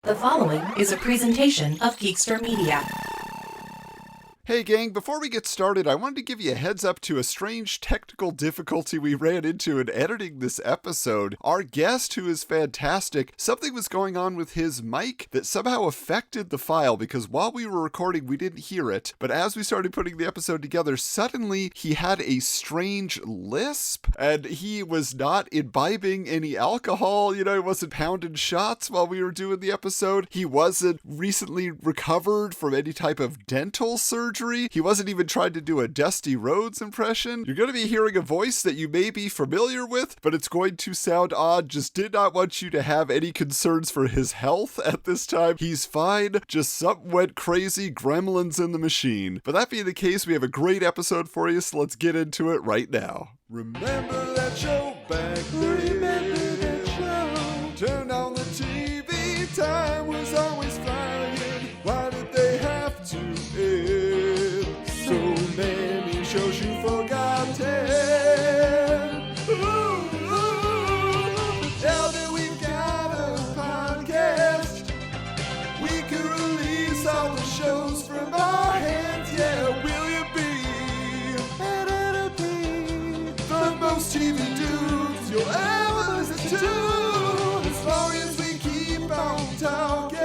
The following is a presentation of Geekster Media. Hey gang, before we get started, I wanted to give you a heads up to a strange technical difficulty we ran into in editing this episode. Our guest, who is fantastic, something was going on with his mic that somehow affected the file because while we were recording, we didn't hear it. But as we started putting the episode together, suddenly he had a strange lisp and he was not imbibing any alcohol. He wasn't pounding shots while we were doing the episode. He wasn't recently recovered from any type of dental surgery. He wasn't even trying to do a Dusty Rhodes impression. You're going to be hearing a voice that you may be familiar with, but it's going to sound odd. Just did not want you to have any concerns for his health at this time. He's fine. Just something went crazy. Gremlins in the machine. But that being the case, we have a great episode for you, so let's get into it right now. Remember that show back then? Remember that show? Turn on the TV. Time was always flying. Why did they have to end? So many shows you forgotten. Now that we've got a podcast, we can release all the shows from our hands. Yeah, will you be the most TV dudes you'll ever listen to? As long as we keep on talking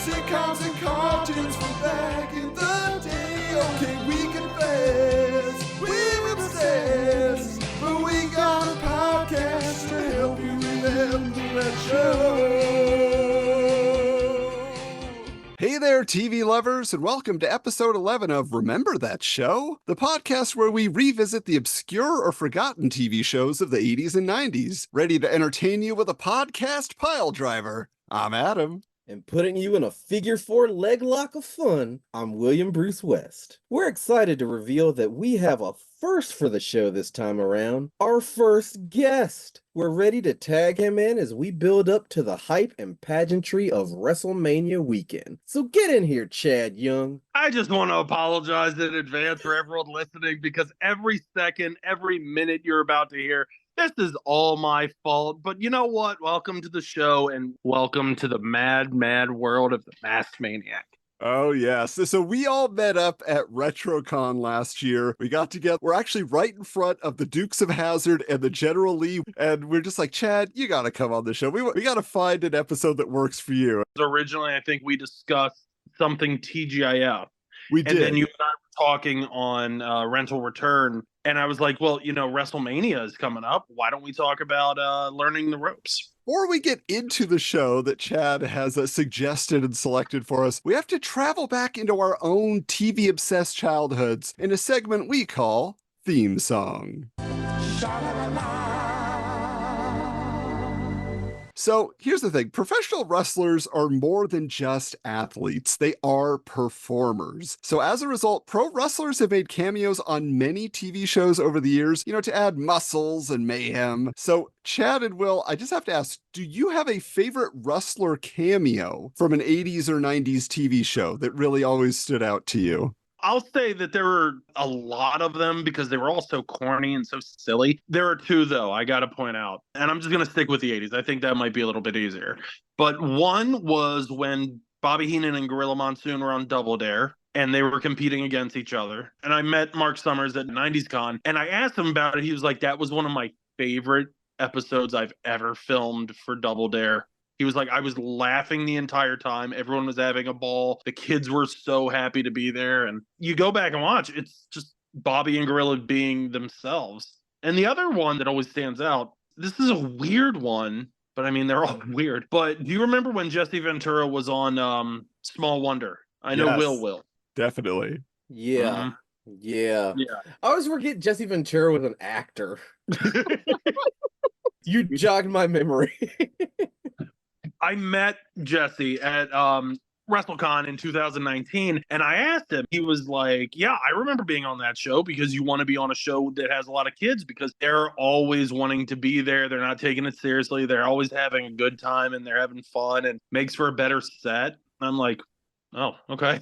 sitcoms and cartoons from back in the day. Okay, we confess, we obsessed, but we got a podcast to help you remember that show. Hey there, TV lovers, and welcome to episode 11 of Remember That Show, the podcast where we revisit the obscure or forgotten TV shows of the 80s and 90s. Ready to entertain you with a podcast pile driver. I'm Adam. And putting you in a figure four leg lock of fun, I'm William Bruce West. We're excited to reveal that we have a first for the show this time around. Our first guest. We're ready to tag him in as we build up to the hype and pageantry of WrestleMania weekend. So get in here, Chad Young. I just want to apologize in advance for everyone listening because every second, every minute you're about to hear, this is all my fault, but you know what? Welcome to the show and welcome to the mad, mad world of the Masked Maniac. Oh, yes. So we all met up at RetroCon last year. We got together. We're actually right in front of the Dukes of Hazzard and the General Lee. And we're just like, Chad, you got to come on the show. We got to find an episode that works for you. Originally, I think we discussed something TGIF. We did. And then you and I were talking on Rental Return. And I was like, well, WrestleMania is coming up. Why don't we talk about learning the ropes? Before we get into the show that Chad has suggested and selected for us, we have to travel back into our own TV-obsessed childhoods in a segment we call Theme Song. So here's the thing. Professional wrestlers are more than just athletes. They are performers. So as a result, pro wrestlers have made cameos on many TV shows over the years, to add muscles and mayhem. So Chad and Will, I just have to ask, do you have a favorite wrestler cameo from an 80s or 90s TV show that really always stood out to you? I'll say that there were a lot of them because they were all so corny and so silly. There are two, though, I got to point out. And I'm just going to stick with the 80s. I think that might be a little bit easier. But one was when Bobby Heenan and Gorilla Monsoon were on Double Dare, and they were competing against each other. And I met Mark Summers at 90s Con, and I asked him about it. He was like, that was one of my favorite episodes I've ever filmed for Double Dare. He was like, I was laughing the entire time. Everyone was having a ball. The kids were so happy to be there. And you go back and watch, it's just Bobby and Gorilla being themselves. And the other one that always stands out, this is a weird one, but I mean, they're all weird. But do you remember when Jesse Ventura was on Small Wonder? I know. Yes, will. Definitely. Yeah. Mm-hmm. Yeah. I always forget Jesse Ventura was an actor. You jogged my memory. I met Jesse at WrestleCon in 2019, and I asked him, he was like, yeah, I remember being on that show because you want to be on a show that has a lot of kids because they're always wanting to be there. They're not taking it seriously. They're always having a good time and they're having fun and makes for a better set. I'm like, oh, okay.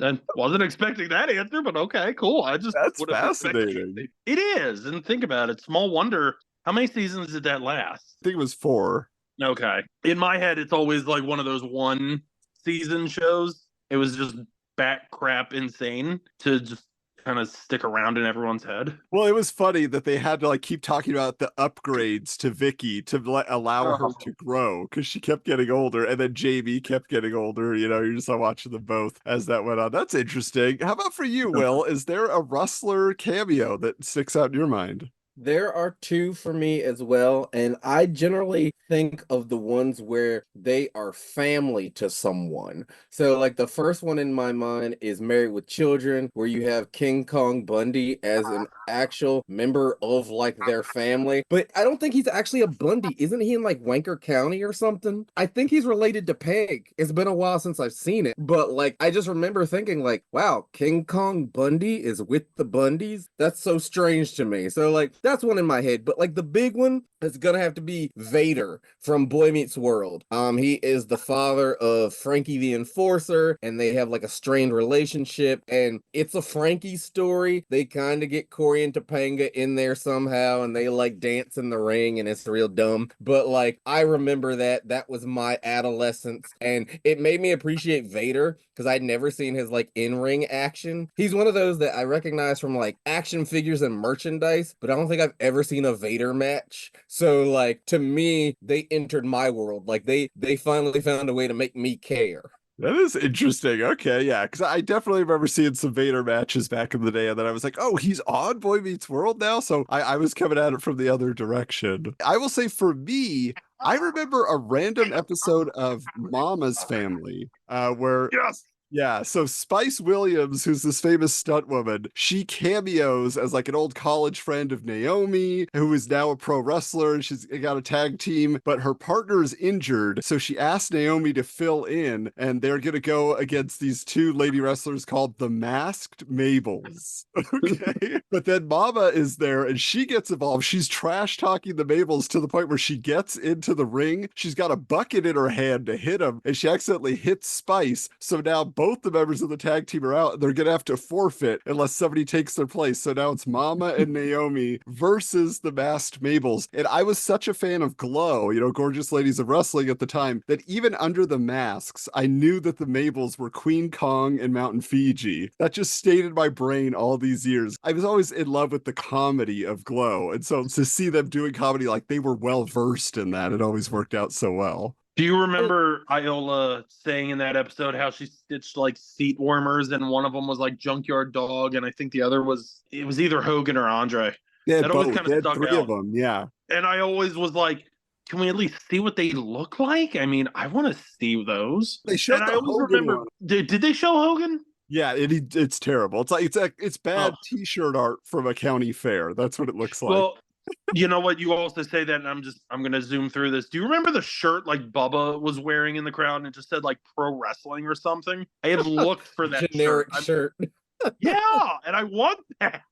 I wasn't expecting that answer, but okay, cool. That's fascinating. It is. And think about it. Small Wonder, how many seasons did that last? I think it was 4. Okay. In my head, it's always like one of those one season shows. It was just bat crap insane to just kind of stick around in everyone's head. Well, it was funny that they had to like keep talking about the upgrades to Vicky to allow her to grow because she kept getting older, and then Jamie kept getting older. You know, you're just watching them both as that went on. That's interesting. How about for you, Will? Is there a Rustler cameo that sticks out in your mind? There are two for me as well, and I generally think of the ones where they are family to someone. So, like the first one in my mind is Married with Children, where you have King Kong Bundy as an actual member of like their family. But I don't think he's actually a Bundy. Isn't he in like Wanker County or something? I think he's related to Peg. It's been a while since I've seen it, but like I just remember thinking like, wow, King Kong Bundy is with the Bundys? That's so strange to me. So like that's one in my head, but like the big one is gonna have to be Vader from Boy Meets World. He is the father of Frankie the Enforcer, and they have like a strained relationship, and it's a Frankie story. They kind of get Corey and Topanga in there somehow, and they like dance in the ring, and it's real dumb. But like I remember that was my adolescence, and it made me appreciate Vader because I'd never seen his like in-ring action. He's one of those that I recognize from like action figures and merchandise, but I don't think I've ever seen a Vader match. So like to me, they entered my world. Like they finally found a way to make me care. That is interesting. Okay, yeah, because I definitely remember seeing some Vader matches back in the day, and then I was like, oh, he's on Boy Meets World now? So I was coming at it from the other direction. I will say for me, I remember a random episode of Mama's Family where Yes. yeah, so Spice Williams, who's this famous stunt woman, she cameos as like an old college friend of Naomi, who is now a pro wrestler, and she's got a tag team, but her partner is injured. So she asked Naomi to fill in, and they're going to go against these two lady wrestlers called the Masked Mabels. Okay. But then Mama is there, and she gets involved. She's trash talking the Mabels to the point where she gets into the ring. She's got a bucket in her hand to hit him, and she accidentally hits Spice. So now both the members of the tag team are out. They're going to have to forfeit unless somebody takes their place. So now it's Mama and Naomi versus the Masked Mabels. And I was such a fan of Glow, you know, Gorgeous Ladies of Wrestling at the time, that even under the masks, I knew that the Mabels were Queen Kong and Mountain Fiji. That just stayed in my brain all these years. I was always in love with the comedy of Glow. And so to see them doing comedy, like they were well versed in that, it always worked out so well. Do you remember Iola saying in that episode how she stitched like seat warmers, and one of them was like Junkyard Dog, and I think the other was either Hogan or Andre. Yeah, That always both. kind They of had stuck three out. of them, yeah. And I always was like, can we at least see what they look like? I mean, I want to see those. They showed And the I always Hogan remember, one. did they show Hogan? Yeah, it's terrible. It's bad T-shirt art from a county fair. That's what it looks like. Well, you know what? You also say that, and I'm gonna zoom through this. Do you remember the shirt like Bubba was wearing in the crowd, and it just said like pro wrestling or something? I have looked for that Generic shirt. Yeah, and I want that.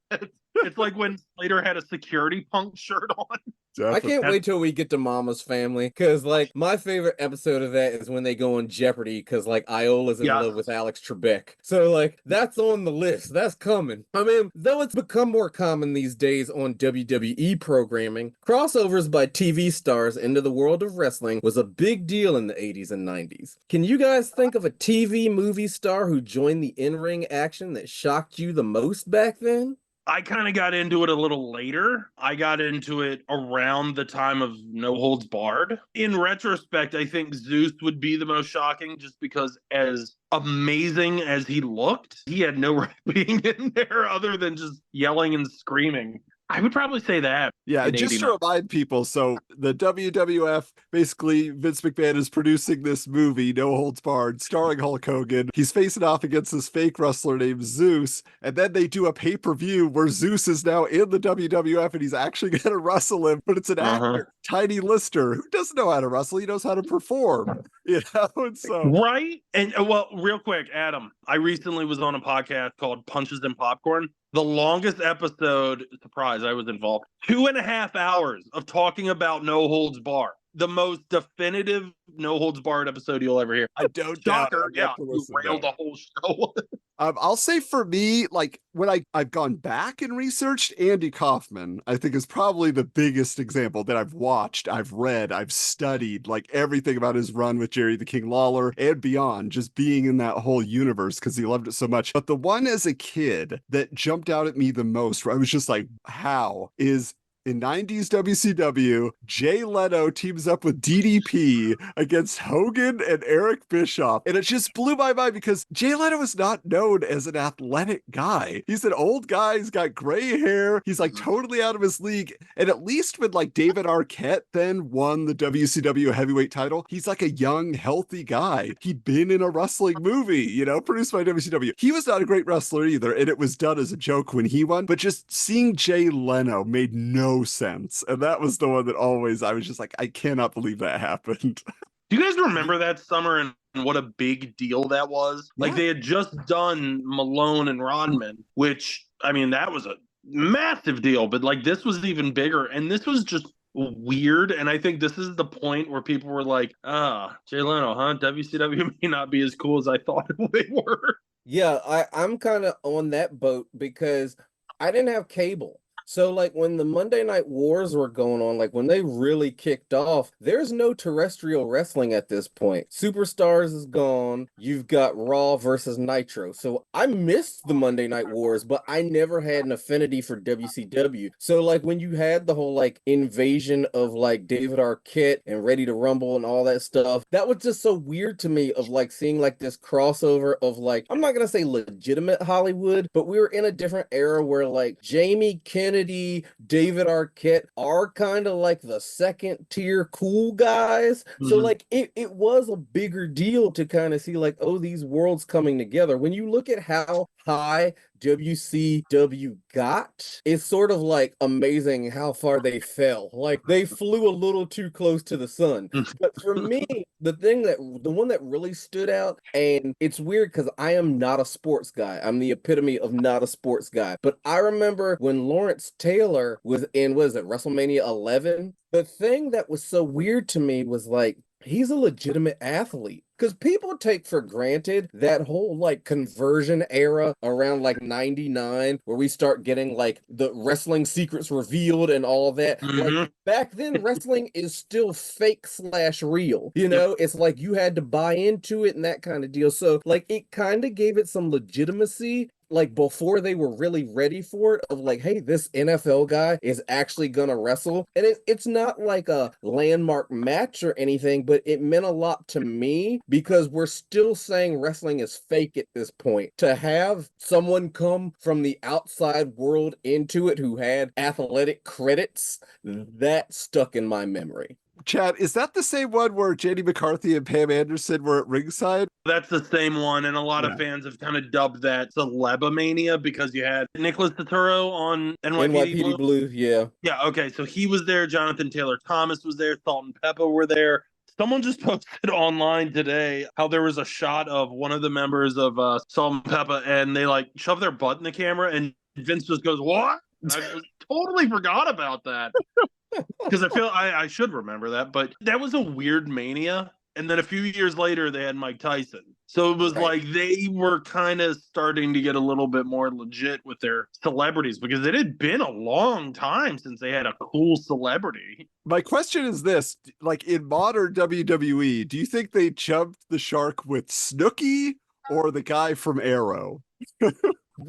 It's like when Slater had a security punk shirt on. I can't wait till we get to Mama's Family, because like my favorite episode of that is when they go on Jeopardy, because like Iola's in love with Alex Trebek. So like that's on the list. That's coming. I mean, though it's become more common these days on WWE programming, crossovers by TV stars into the world of wrestling was a big deal in the 80s and 90s. Can you guys think of a TV movie star who joined the in-ring action that shocked you the most back then? I kind of got into it a little later. I got into it around the time of No Holds Barred. In retrospect, I think Zeus would be the most shocking, just because as amazing as he looked, he had no right being in there other than just yelling and screaming. I would probably say that. Yeah, just to remind people, so the WWF, basically Vince McMahon is producing this movie, No Holds Barred, starring Hulk Hogan. He's facing off against this fake wrestler named Zeus, and then they do a pay-per-view where Zeus is now in the WWF and he's actually going to wrestle him, but it's an actor, Tiny Lister, who doesn't know how to wrestle, he knows how to perform, you know, and so... Right? And well, real quick, Adam, I recently was on a podcast called Punches and Popcorn. The longest episode, surprise, I was involved, 2.5 hours of talking about No Holds Barred. The most definitive No Holds Barred episode you'll ever hear. I don't Shocker, doubt it. you railed the whole show. I'll say for me, like when I've gone back and researched, Andy Kaufman, I think is probably the biggest example that I've watched, I've read, I've studied, like everything about his run with Jerry the King Lawler and beyond, just being in that whole universe because he loved it so much. But the one as a kid that jumped out at me the most, where I was just like, how is in 90s WCW, Jay Leno teams up with DDP against Hogan and Eric Bischoff. And it just blew my mind because Jay Leno is not known as an athletic guy. He's an old guy. He's got gray hair. He's like totally out of his league. And at least when like David Arquette then won the WCW heavyweight title, he's like a young, healthy guy. He'd been in a wrestling movie, you know, produced by WCW. He was not a great wrestler either. And it was done as a joke when he won. But just seeing Jay Leno made no sense. And that was the one that always, I was just like, I cannot believe that happened. Do you guys remember that summer and what a big deal that was? Yeah. Like they had just done Malone and Rodman, which, I mean, that was a massive deal, but like this was even bigger. And this was just weird. And I think this is the point where people were like, Jay Leno, huh? WCW may not be as cool as I thought they were. Yeah, I'm kind of on that boat because I didn't have cable. So like when the Monday Night Wars were going on, like when they really kicked off, there's no terrestrial wrestling at this point. Superstars is gone. You've got Raw versus Nitro. So I missed the Monday Night Wars, but I never had an affinity for WCW. So like when you had the whole like invasion of like David Arquette and Ready to Rumble and all that stuff, that was just so weird to me of like seeing like this crossover of like, I'm not going to say legitimate Hollywood, but we were in a different era where like Jamie Kennedy, David Arquette are kind of like the second tier cool guys. So like it was a bigger deal to kind of see like, oh, these worlds coming together. When you look at how high WCW got, it's sort of like amazing how far they fell. Like they flew a little too close to the sun. But for me, the one that really stood out, and it's weird because I am not a sports guy. I'm the epitome of not a sports guy. But I remember when Lawrence Taylor was in, was it WrestleMania 11? The thing that was so weird to me was like, he's a legitimate athlete. Because people take for granted that whole like conversion era around like 99, where we start getting like the wrestling secrets revealed and all that. Like back then, wrestling is still fake / real. You know, it's like you had to buy into it and that kind of deal. So like it kind of gave it some legitimacy, like before they were really ready for it, of like, hey, this NFL guy is actually gonna wrestle. And it's not like a landmark match or anything, but it meant a lot to me because we're still saying wrestling is fake at this point. To have someone come from the outside world into it who had athletic credits, that stuck in my memory. Chad, is that the same one where J.D. McCarthy and Pam Anderson were at ringside? That's the same one, and a lot of fans have kind of dubbed that Celebomania because you had Nicholas Turturro on NYPD Blue. Yeah, okay, so he was there, Jonathan Taylor Thomas was there, Salt and Pepper were there. Someone just posted online today how there was a shot of one of the members of Salt and Pepper, and they like shove their butt in the camera, and Vince just goes, "What?" And I just totally forgot about that. Because I feel I should remember that, but that was a weird Mania. And then a few years later, they had Mike Tyson. So it was like they were kind of starting to get a little bit more legit with their celebrities because it had been a long time since they had a cool celebrity. My question is this, like in modern WWE, do you think they jumped the shark with Snooki or the guy from Arrow?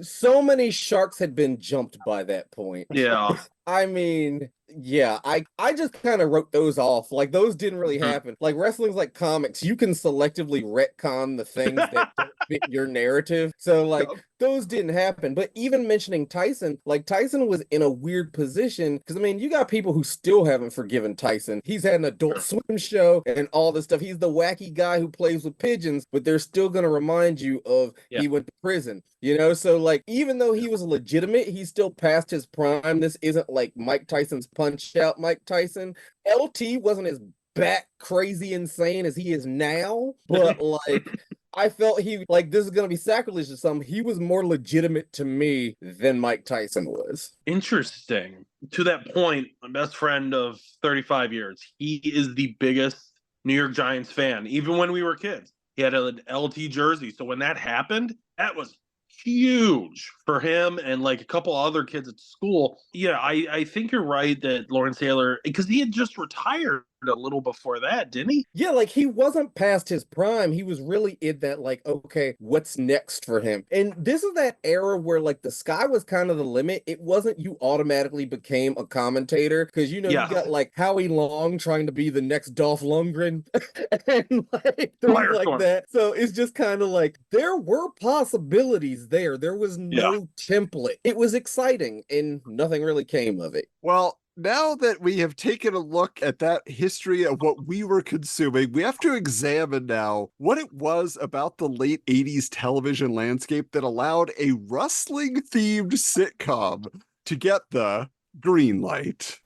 So many sharks had been jumped by that point. Yeah. I mean, yeah, I just kind of wrote those off. Like those didn't really happen. Like wrestling's like comics. You can selectively retcon the things that don't fit your narrative. So like those didn't happen. But even mentioning Tyson, like Tyson was in a weird position because I mean, you got people who still haven't forgiven Tyson. He's had an Adult Swim show and all this stuff. He's the wacky guy who plays with pigeons, but they're still going to remind you of he went to prison. You know, so like even though he was legitimate, he's still past his prime. This isn't like Mike Tyson's Punch Out Mike Tyson. LT wasn't as bat crazy insane as he is now, but like I felt he like this is gonna be sacrilege or something. He was more legitimate to me than Mike Tyson was. Interesting. To that point, my best friend of 35 years, he is the biggest New York Giants fan. Even when we were kids, he had an LT jersey. So when that happened, that was huge for him and like a couple other kids at school. Yeah, I think you're right that Lawrence Taylor, because he had just retired a little before that, didn't he? Yeah, like he wasn't past his prime. He was really in that, like, okay, what's next for him? And this is that era where, like, the sky was kind of the limit. It wasn't you automatically became a commentator because, you Yeah. got like Howie Long trying to be the next Dolph Lundgren and like things like Firestorm. that. So it's just kind of like there were possibilities there. There was no template. It was exciting and nothing really came of it. Well, now that we have taken a look at that history of what we were consuming, we have to examine now what it was about the late 80s television landscape that allowed a wrestling themed sitcom to get the green light.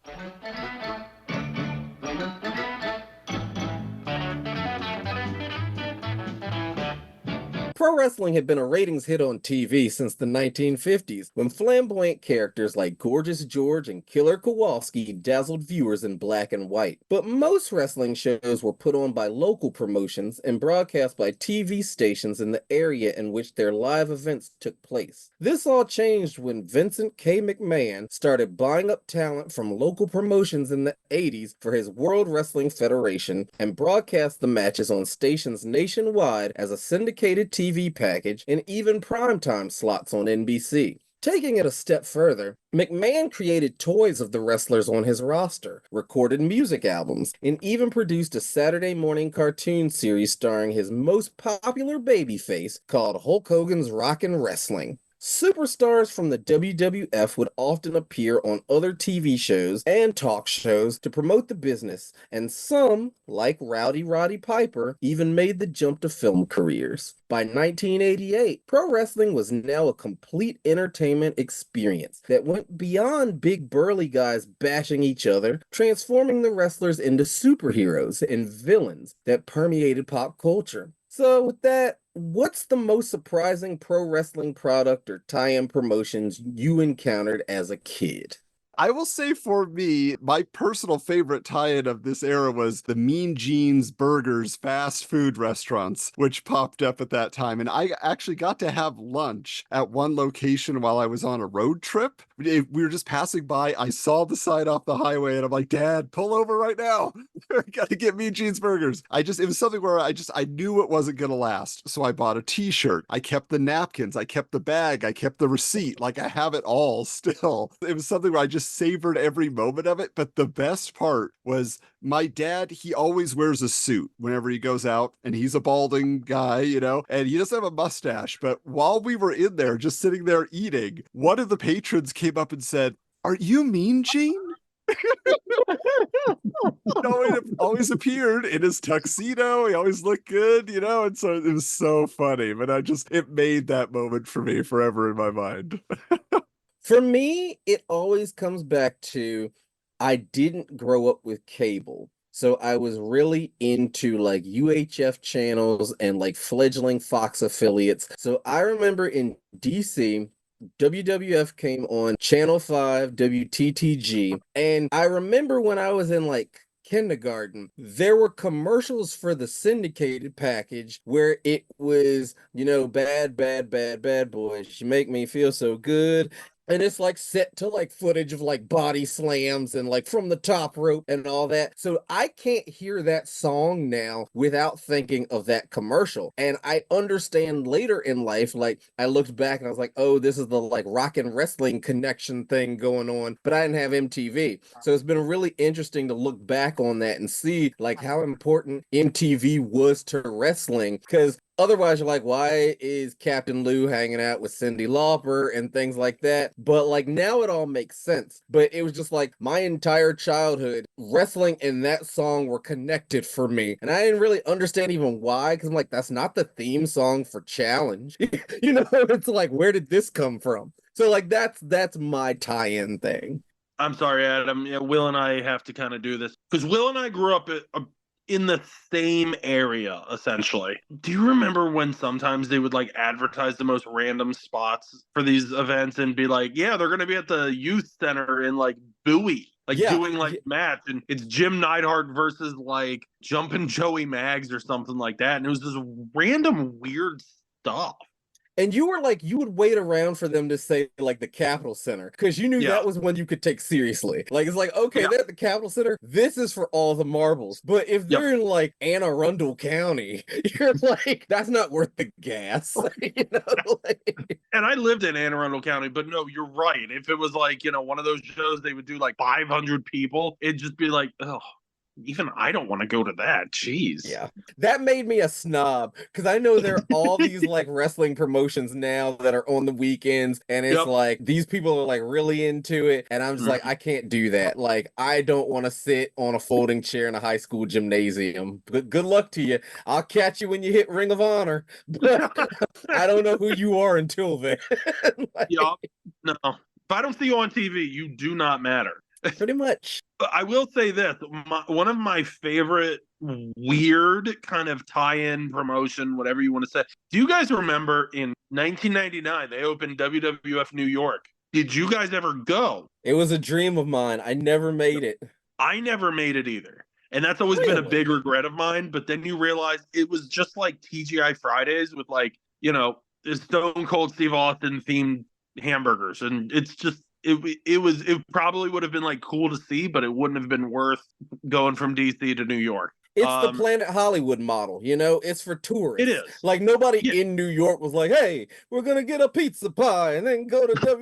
Pro wrestling had been a ratings hit on TV since the 1950s, when flamboyant characters like Gorgeous George and Killer Kowalski dazzled viewers in black and white. But most wrestling shows were put on by local promotions and broadcast by TV stations in the area in which their live events took place. This all changed when Vincent K. McMahon started buying up talent from local promotions in the 80s for his World Wrestling Federation and broadcast the matches on stations nationwide as a syndicated TV package and even primetime slots on NBC. Taking it a step further, McMahon created toys of the wrestlers on his roster, recorded music albums, and even produced a Saturday morning cartoon series starring his most popular babyface called Hulk Hogan's Rockin' Wrestling. Superstars from the WWF would often appear on other TV shows and talk shows to promote the business, and some, like Rowdy Roddy Piper, even made the jump to film careers. By 1988, pro wrestling was now a complete entertainment experience that went beyond big burly guys bashing each other, transforming the wrestlers into superheroes and villains that permeated pop culture. So with that, what's the most surprising pro wrestling product or tie-in promotions you encountered as a kid? I will say for me, my personal favorite tie-in of this era was the Mean Gene's Burgers fast food restaurants, which popped up at that time. And I actually got to have lunch at one location while I was on a road trip. We were just passing by. I saw the sign off the highway and I'm like, Dad, pull over right now. I gotta get Mean Gene's Burgers. It was something where I knew it wasn't gonna last. So I bought a t-shirt. I kept the napkins. I kept the bag. I kept the receipt. Like I have it all still. It was something where I just savored every moment of it. But the best part was my dad, he always wears a suit whenever he goes out, and he's a balding guy, and he doesn't have a mustache. But while we were in there, just sitting there eating, one of the patrons came up and said, "Are you Mean Gene?" He always appeared in his tuxedo. He always looked good, and so it was so funny. But it made that moment for me forever in my mind. For me, it always comes back to I didn't grow up with cable. So I was really into like UHF channels and like fledgling Fox affiliates. So I remember in DC, WWF came on Channel 5, WTTG. And I remember when I was in like kindergarten, there were commercials for the syndicated package where it was, bad, bad, bad, bad boys. You make me feel so good. And it's like set to like footage of like body slams and like from the top rope and all that. So I can't hear that song now without thinking of that commercial. And I understand later in life, like I looked back and I was like, oh, this is the like rock and wrestling connection thing going on. But I didn't have MTV. So it's been really interesting to look back on that and see like how important MTV was to wrestling. Because otherwise, you're like, why is Captain Lou hanging out with Cyndi Lauper and things like that? But like now it all makes sense. But it was just like my entire childhood, wrestling and that song were connected for me. And I didn't really understand even why, because I'm like, that's not the theme song for Challenge. It's like, where did this come from? So like that's my tie-in thing. I'm sorry, Adam. Yeah, Will and I have to kind of do this because Will and I grew up in the same area, essentially. Do you remember when sometimes they would like advertise the most random spots for these events and be like, yeah, they're going to be at the youth center in like Bowie, doing like match, and it's Jim Neidhart versus like Jumpin' Joey Maggs or something like that. And it was this random weird stuff. And you were like, you would wait around for them to say like the Capitol Center because you knew Yeah. that was one you could take seriously. Like, it's like, okay, Yeah. they're at the Capitol Center. This is for all the marbles. But if they're in like Anne Arundel County, you're like, that's not worth the gas. You know? And I lived in Anne Arundel County, but no, you're right. If it was like, one of those shows they would do like 500 people, it'd just be like, oh, even I don't want to go to that. Jeez. Yeah, that made me a snob because I know there are all these like wrestling promotions now that are on the weekends, and it's like these people are like really into it, and I'm just like, I can't do that. Like, I don't want to sit on a folding chair in a high school gymnasium. Good luck to you. I'll catch you when you hit Ring of Honor, but I don't know who you are until then. No. If I don't see you on TV, you do not matter. Pretty much. I will say this, one of my favorite weird kind of tie-in promotion, whatever you want to say. Do you guys remember in 1999, they opened WWF New York? Did you guys ever go? It was a dream of mine. I never made it. I never made it either. And that's always been a big regret of mine. But then you realize it was just like TGI Fridays with like, Stone Cold Steve Austin themed hamburgers. And it's just, it probably would have been like cool to see, but it wouldn't have been worth going from DC to New York. It's the Planet Hollywood model, it's for tourists. It is. Like, nobody in New York was like, hey, we're going to get a pizza pie and then go to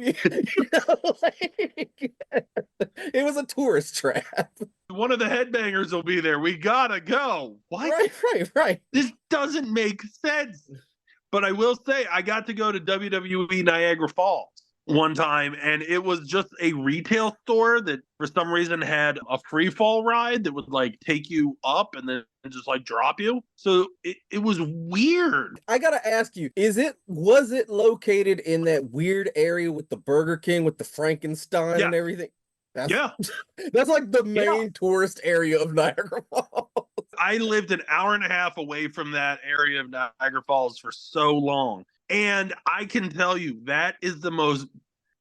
it was a tourist trap. One of the headbangers will be there. We gotta go. What? Right. This doesn't make sense. But I will say, I got to go to WWE Niagara Falls one time, and it was just a retail store that for some reason had a free fall ride that would like take you up and then just like drop you. So it was weird. I gotta ask you, was it located in that weird area with the Burger King with the Frankenstein and everything? That's like the main tourist area of Niagara Falls. I lived an hour and a half away from that area of Niagara Falls for so long. And I can tell you that is the most,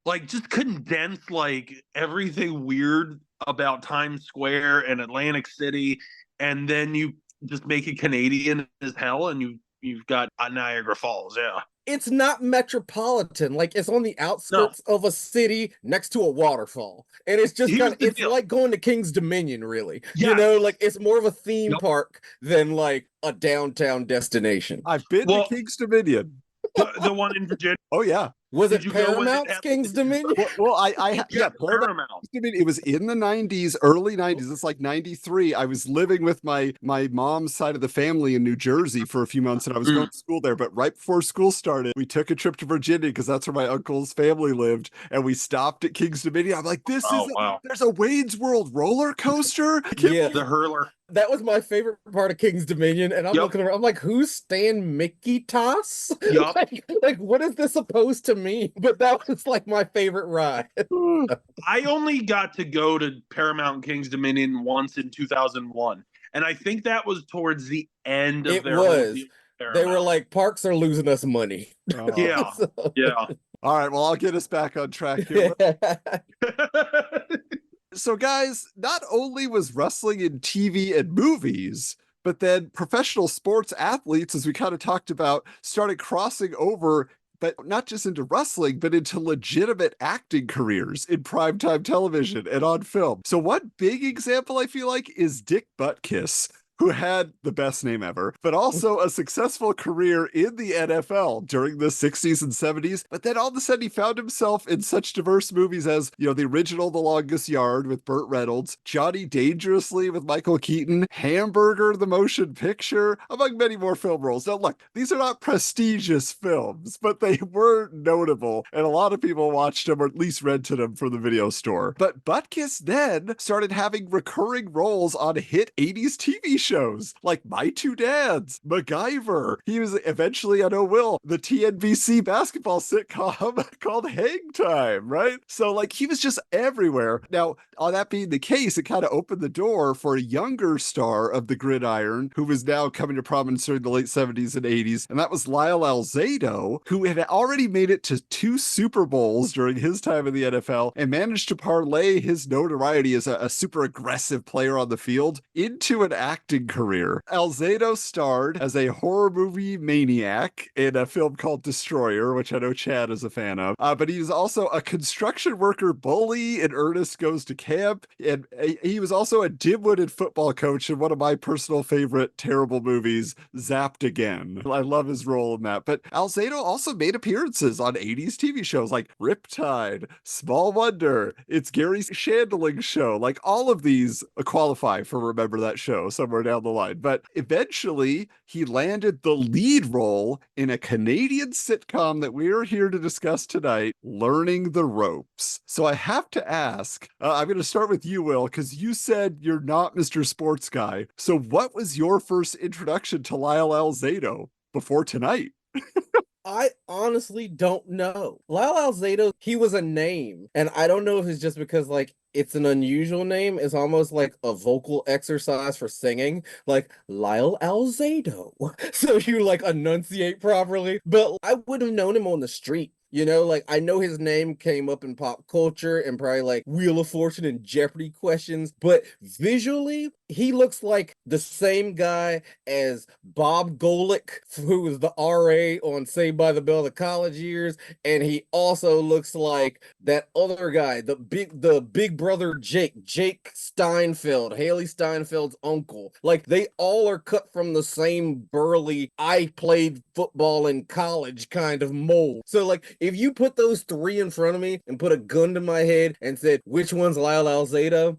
like, just condense, like, everything weird about Times Square and Atlantic City. And then you just make it Canadian as hell. And you've got Niagara Falls. Yeah. It's not metropolitan. Like, it's on the outskirts of a city next to a waterfall. And it's just it's like going to King's Dominion, really. Like, it's more of a theme park than like a downtown destination. I've been to King's Dominion. The one in Virginia. Oh, yeah. Was it Paramount's King's Dominion? Well, Paramount. It was in the 90s, early 90s. It's like 93. I was living with my mom's side of the family in New Jersey for a few months, and I was going to school there. But right before school started, we took a trip to Virginia because that's where my uncle's family lived, and we stopped at King's Dominion. I'm like, there's a Wayne's World roller coaster? Yeah, the hurler. That was my favorite part of King's Dominion, and I'm looking around, I'm like, who's Stan Mickey Toss? like, what is this supposed to mean? But that was like my favorite ride. I only got to go to Paramount King's Dominion once in 2001, and I think that was towards the end of They were like, parks are losing us money. Yeah. All right, well, I'll get us back on track here. So, guys, not only was wrestling in TV and movies, but then professional sports athletes, as we kind of talked about, started crossing over, but not just into wrestling, but into legitimate acting careers in primetime television and on film. So one big example, I feel like, is Dick Butkus, who had the best name ever, but also a successful career in the NFL during the 60s and 70s. But then all of a sudden he found himself in such diverse movies as, the original The Longest Yard with Burt Reynolds, Johnny Dangerously with Michael Keaton, Hamburger, the motion picture, among many more film roles. Now, look, these are not prestigious films, but they were notable, and a lot of people watched them or at least rented them from the video store. But Butkus then started having recurring roles on hit 80s TV shows like My Two Dads, MacGyver. He was eventually on the TNBC basketball sitcom called Hang Time, right? So like he was just everywhere. Now, on that being the case, it kind of opened the door for a younger star of the gridiron who was now coming to prominence during the late 70s and 80s, and that was Lyle Alzado, who had already made it to 2 Super Bowls during his time in the NFL and managed to parlay his notoriety as a super aggressive player on the field into an acting acting career. Alzado starred as a horror movie maniac in a film called Destroyer, which I know Chad is a fan of. But he was also a construction worker bully in Ernest Goes to Camp. And he was also a dim-witted football coach in one of my personal favorite terrible movies, Zapped Again. I love his role in that. But Alzado also made appearances on 80s TV shows like Riptide, Small Wonder, It's Gary Shandling's Show. Like, all of these qualify for Remember That Show somewhere down the line. But eventually, he landed the lead role in a Canadian sitcom that we are here to discuss tonight, Learning the Ropes. So I have to ask, I'm going to start with you, Will, because you said you're not Mr. Sports Guy. So what was your first introduction to Lyle Alzado before tonight? I honestly don't know. Lyle Alzado, he was a name. And I don't know if it's just because, like, it's an unusual name. It's almost like a vocal exercise for singing, like Lyle Alzado. So you, like, enunciate properly. But I would have known him on the street. You know, like, I know his name came up in pop culture and probably like Wheel of Fortune and Jeopardy questions, but visually, he looks like the same guy as Bob Golick, who was the RA on Saved by the Bell of the college years, and he also looks like that other guy, the big brother Jake Steinfeld, Haley Steinfeld's uncle. Like, they all are cut from the same burly, I played football in college kind of mold. So, like, if you put those three in front of me and put a gun to my head and said, which one's Lyle Alzado?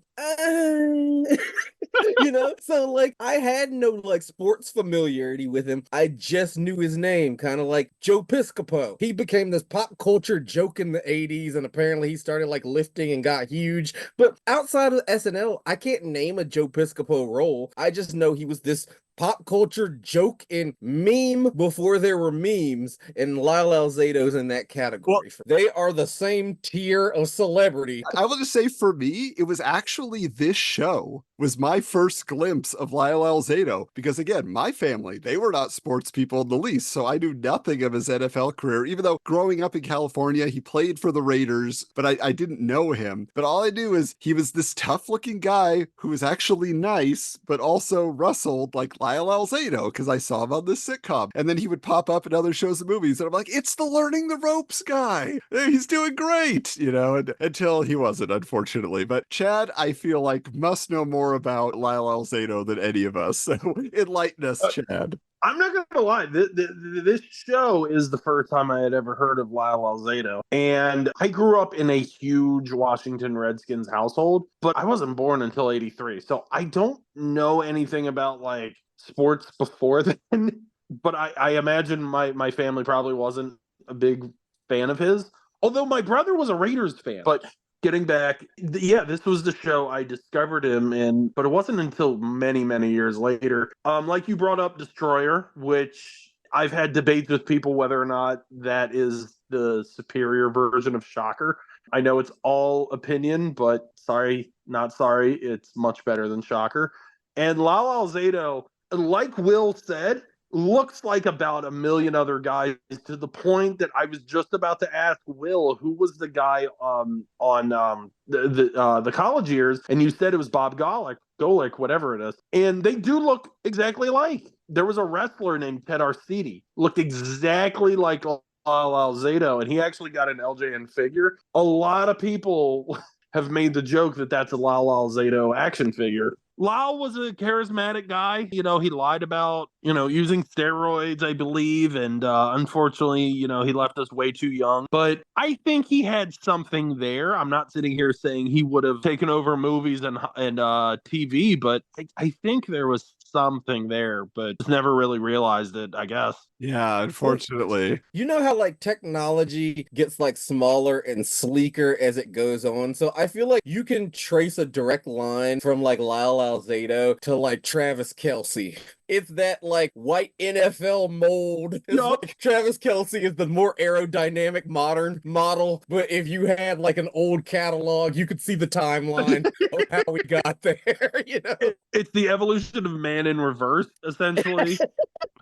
You know, so like I had no like sports familiarity with him. I just knew his name, kind of like Joe Piscopo. He became this pop culture joke in the 80s, and apparently he started like lifting and got huge. But outside of SNL, I can't name a Joe Piscopo role. I just know he was this pop culture joke and meme before there were memes, and Lyle Alzado's in that category. Well, they are the same tier of celebrity. I will just say, for me, it was actually this show was my first glimpse of Lyle Alzado, because again, my family, they were not sports people in the least, so I knew nothing of his NFL career, even though growing up in California, he played for the Raiders, but I didn't know him. But all I knew is he was this tough-looking guy who was actually nice, but also rustled like Lyle Alzado, because I saw him on this sitcom. And then he would pop up in other shows and movies, and I'm like, it's the Learning the Ropes guy. He's doing great, you know, until he wasn't, unfortunately. But Chad, I feel like, must know more about Lyle Alzado than any of us. So enlighten us, Chad. I'm not going to lie. This show is the first time I had ever heard of Lyle Alzado. And I grew up in a huge Washington Redskins household, but I wasn't born until 83. So I don't know anything about like sports before then. But I imagine my family probably wasn't a big fan of his. Although my brother was a Raiders fan. But getting back, yeah, this was the show I discovered him in, but it wasn't until many, many years later. Like you brought up Destroyer, which I've had debates with people whether or not that is the superior version of Shocker. I know it's all opinion, but sorry, not sorry, it's much better than Shocker. And Lyle Alzado, like Will said, looks like about a million other guys, to the point that I was just about to ask Will, who was the guy on the college years, and you said it was Bob Golick, whatever it is, and they do look exactly alike. There was a wrestler named Ted Arcidi, looked exactly like Lyle Alzado, and he actually got an LJN figure. A lot of people have made the joke that that's a Lyle Alzado action figure. Lyle was a charismatic guy. You know, he lied about, using steroids, I believe. And unfortunately, he left us way too young. But I think he had something there. I'm not sitting here saying he would have taken over movies and TV, but I think there was something there, but just never really realized it, I guess. Yeah, unfortunately. You know how like technology gets like smaller and sleeker as it goes on? So I feel like you can trace a direct line from like Lyle Alzado to like Travis Kelce. It's that like white NFL mold. It's like Travis Kelce is the more aerodynamic modern model, but if you had like an old catalog, you could see the timeline of how we got there. It's the evolution of man in reverse, essentially.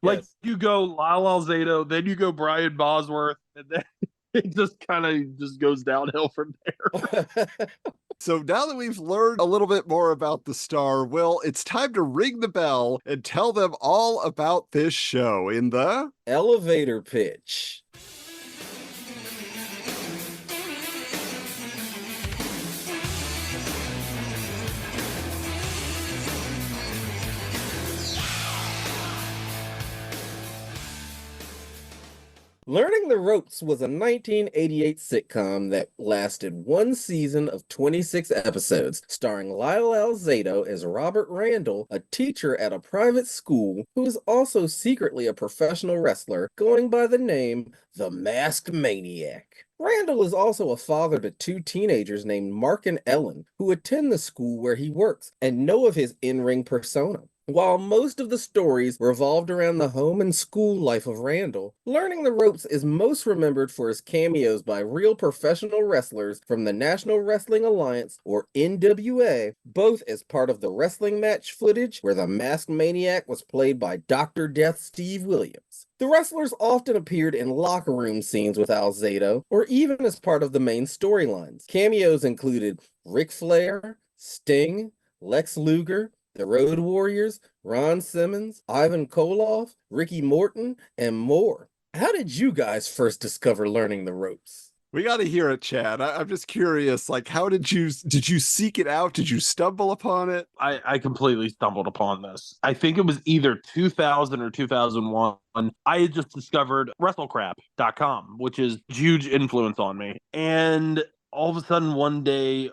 Like yes. You go Lyle Alzado, then you go Brian Bosworth, and then it just kind of goes downhill from there. So now that we've learned a little bit more about the star, Will, it's time to ring the bell and tell them all about this show in the elevator pitch. Learning the Ropes was a 1988 sitcom that lasted one season of 26 episodes, starring Lyle Alzado as Robert Randall, a teacher at a private school who is also secretly a professional wrestler going by the name The Masked Maniac. Randall is also a father to two teenagers named Mark and Ellen, who attend the school where he works and know of his in-ring persona. While most of the stories revolved around the home and school life of Randall, Learning the Ropes is most remembered for his cameos by real professional wrestlers from the National Wrestling Alliance, or NWA, both as part of the wrestling match footage where the Masked Maniac was played by Dr. Death Steve Williams. The wrestlers often appeared in locker room scenes with Alzado, or even as part of the main storylines. Cameos included Ric Flair, Sting, Lex Luger, the Road Warriors, Ron Simmons, Ivan Koloff, Ricky Morton, and more. How did you guys first discover Learning the Ropes? We got to hear it, Chad. I'm just curious, like, how did you seek it out? Did you stumble upon it? I completely stumbled upon this. I think it was either 2000 or 2001. I had just discovered WrestleCrap.com, which is a huge influence on me. And all of a sudden, one day,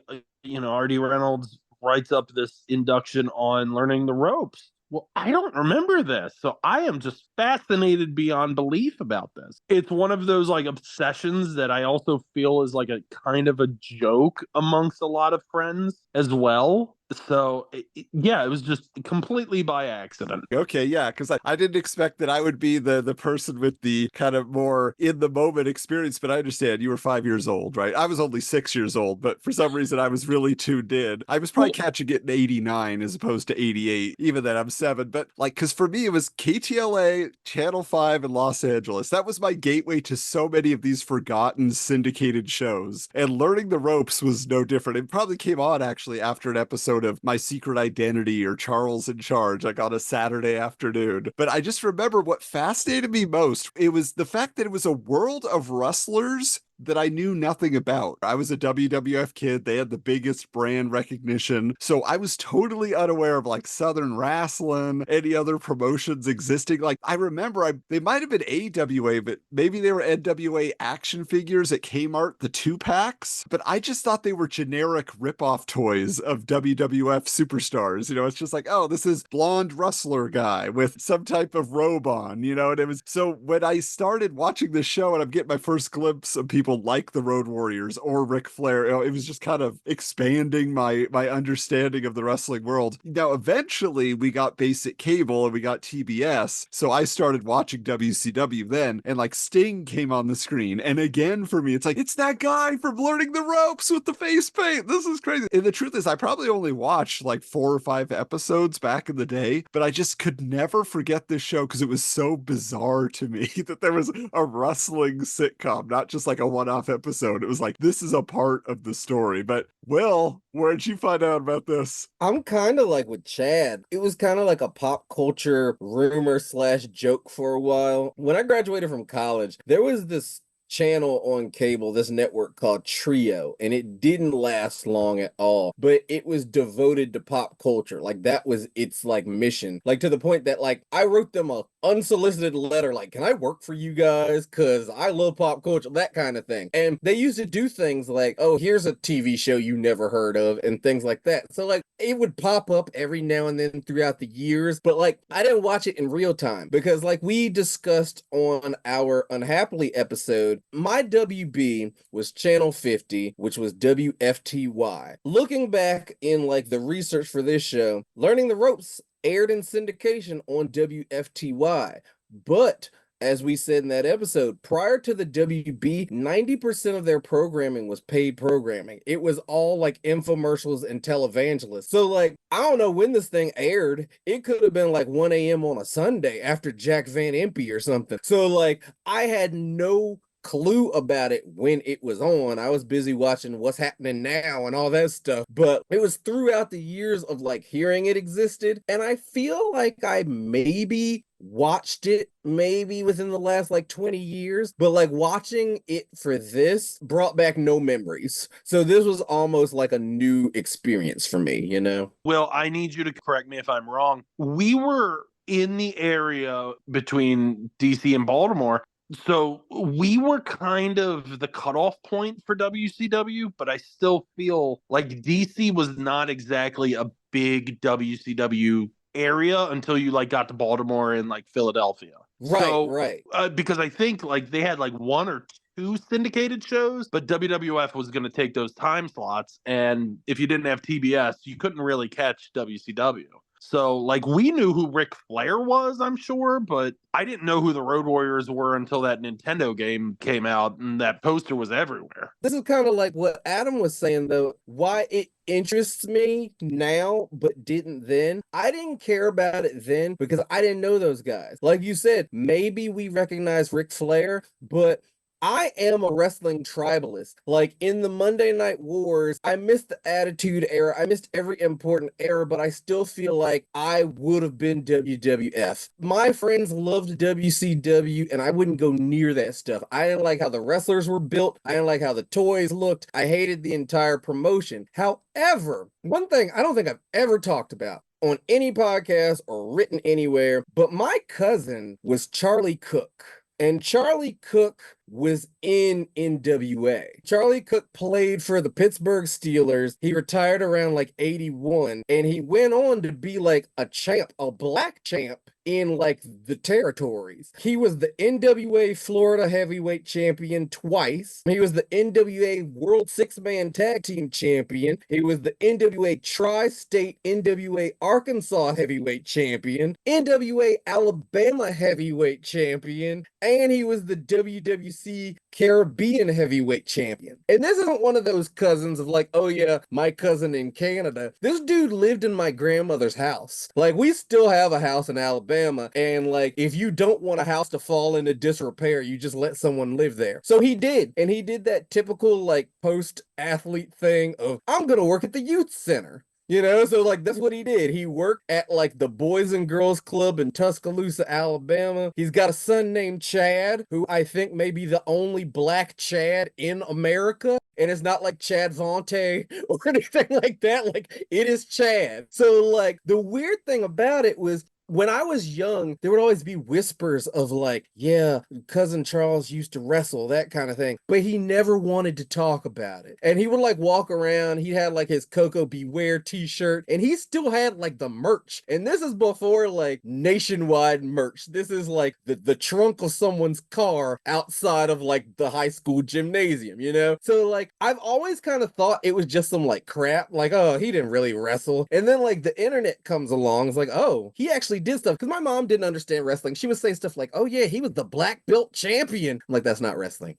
R.D. Reynolds writes up this induction on Learning the Ropes. Well, I don't remember this. So I am just fascinated beyond belief about this. It's one of those like obsessions that I also feel is like a kind of a joke amongst a lot of friends as well. So it was just completely by accident. Okay, yeah, because I didn't expect that I would be the person with the kind of more in the moment experience, but I understand you were 5 years old, right? I was only 6 years old, but for some reason I was really tuned in. I was probably catching it in 89 as opposed to 88, even then I'm 7. But like, because for me it was KTLA, Channel 5 in Los Angeles. That was my gateway to so many of these forgotten syndicated shows. And Learning the Ropes was no different. It probably came on actually after an episode of My Secret Identity or Charles in Charge, like on a Saturday afternoon. But I just remember what fascinated me most. It was the fact that it was a world of wrestlers that I knew nothing about. I was a WWF kid. They had the biggest brand recognition. So I was totally unaware of like Southern Wrestling, any other promotions existing. Like I remember they might have been AWA, but maybe they were NWA action figures at Kmart, the 2-packs. But I just thought they were generic ripoff toys of WWF superstars. It's just like, oh, this is blonde wrestler guy with some type of robe on, and it was, so when I started watching this show and I'm getting my first glimpse of people like the Road Warriors or Ric Flair, it was just kind of expanding my understanding of the wrestling world. Now, eventually we got basic cable and we got TBS. So I started watching WCW then, and like Sting came on the screen. And again, for me, it's like, it's that guy from Learning the Ropes with the face paint. This is crazy. And the truth is, I probably only watched like 4 or 5 episodes back in the day, but I just could never forget this show because it was so bizarre to me that there was a wrestling sitcom, not just like a one-off episode. It was like, this is a part of the story. But Will, where'd you find out about this? I'm kind of like with Chad. It was kind of like a pop culture rumor / joke for a while. When I graduated from college, there was this channel on cable, this network called Trio, and it didn't last long at all, but it was devoted to pop culture. Like that was its like mission, like to the point that like I wrote them a unsolicited letter like, can I work for you guys because I love pop culture, that kind of thing. And they used to do things like, oh, here's a TV show you never heard of and things like that. So like it would pop up every now and then throughout the years, but like I didn't watch it in real time because like we discussed on our Unhappily episode, my WB was Channel 50, which was WFTY. Looking back in like the research for this show, Learning the Ropes aired in syndication on WFTY, but as we said in that episode, prior to the WB, 90% of their programming was paid programming. It was all like infomercials and televangelists. So like, I don't know when this thing aired. It could have been like 1 a.m. on a Sunday after Jack Van Impe or something. So like, I had no clue about it when it was on. I was busy watching What's Happening Now and all that stuff, but it was throughout the years of like hearing it existed, and I feel like I maybe watched it maybe within the last like 20 years, but like watching it for this brought back no memories. So this was almost like a new experience for me, you know? Will, I need you to correct me if I'm wrong. We were in the area between DC and Baltimore. So we were kind of the cutoff point for WCW, but I still feel like DC was not exactly a big WCW area until you like got to Baltimore and like Philadelphia. Right. Because I think like they had like one or two syndicated shows, but WWF was going to take those time slots, and if you didn't have TBS, you couldn't really catch WCW. So, like, we knew who Ric Flair was, I'm sure, but I didn't know who the Road Warriors were until that Nintendo game came out and that poster was everywhere. This is kind of like what Adam was saying, though, why it interests me now, but didn't then. I didn't care about it then because I didn't know those guys. Like you said, maybe we recognize Ric Flair, but I am a wrestling tribalist. Like in the Monday Night Wars, I missed the Attitude Era. I missed every important era, but I still feel like I would have been WWF. My friends loved WCW, and I wouldn't go near that stuff. I didn't like how the wrestlers were built. I didn't like how the toys looked. I hated the entire promotion. However, one thing I don't think I've ever talked about on any podcast or written anywhere, but my cousin was Charlie Cook. And Charlie Cook was in NWA. Charlie Cook played for the Pittsburgh Steelers. He retired around like 81, and he went on to be like a champ, a black champ in like the territories. He was the NWA Florida Heavyweight Champion twice. He was the NWA World Six-Man Tag Team Champion. He was the NWA Tri-State NWA Arkansas Heavyweight Champion, NWA Alabama Heavyweight Champion, and he was the WWC Caribbean Heavyweight Champion. And this isn't one of those cousins of like, oh yeah, my cousin in Canada. This dude lived in my grandmother's house. Like, we still have a house in Alabama, and like, if you don't want a house to fall into disrepair, you just let someone live there. So he did, and he did that typical like post-athlete thing of, I'm gonna work at the youth center. You know, so like that's what he did. He worked at like the Boys and Girls Club in Tuscaloosa, Alabama. He's got a son named Chad, who I think may be the only black Chad in America. And it's not like Chad Vontae or anything like that. Like, it is Chad. So like the weird thing about it was, when I was young, there would always be whispers of like, yeah, cousin Charles used to wrestle, that kind of thing. But he never wanted to talk about it. And he would like walk around. He had like his Coco Beware t-shirt, and he still had like the merch. And this is before like nationwide merch. This is like the trunk of someone's car outside of like the high school gymnasium, you know? So like, I've always kind of thought it was just some like crap, like, oh, he didn't really wrestle. And then like the internet comes along. It's like, oh, he actually did stuff, because my mom didn't understand wrestling. She would say stuff like, oh yeah, he was the black belt champion. I'm like, that's not wrestling.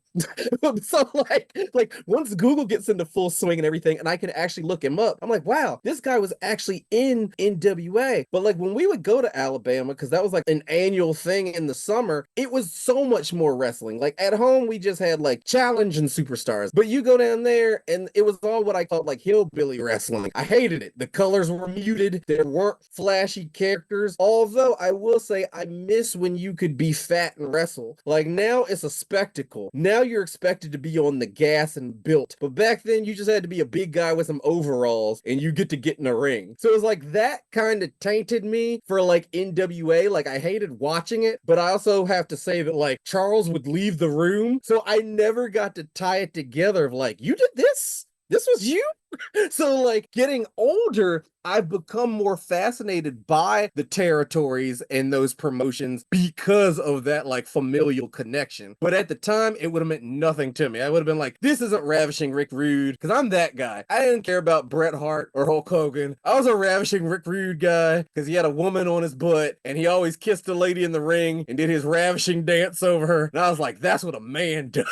So like once Google gets into full swing and everything, and I can actually look him up, I'm like, wow, this guy was actually in NWA. But like when we would go to Alabama, because that was like an annual thing in the summer, it was so much more wrestling. Like at home, we just had like Challenge and Superstars, but you go down there and it was all what I called like hillbilly wrestling. I hated it. The colors were muted. There weren't flashy characters. Although I will say I miss when you could be fat and wrestle. Like now it's a spectacle. Now you're expected to be on the gas and built. But back then you just had to be a big guy with some overalls and you get to get in a ring. So it was like that kind of tainted me for like NWA. Like I hated watching it, but I also have to say that like Charles would leave the room. So I never got to tie it together of like, you did this? This was you? So like getting older, I've become more fascinated by the territories and those promotions because of that like familial connection. But at the time, it would have meant nothing to me. I would have been like, this isn't Ravishing Rick Rude, because I'm that guy. I didn't care about Bret Hart or Hulk Hogan. I was a Ravishing Rick Rude guy because he had a woman on his butt and he always kissed a lady in the ring and did his ravishing dance over her. And I was like, that's what a man does.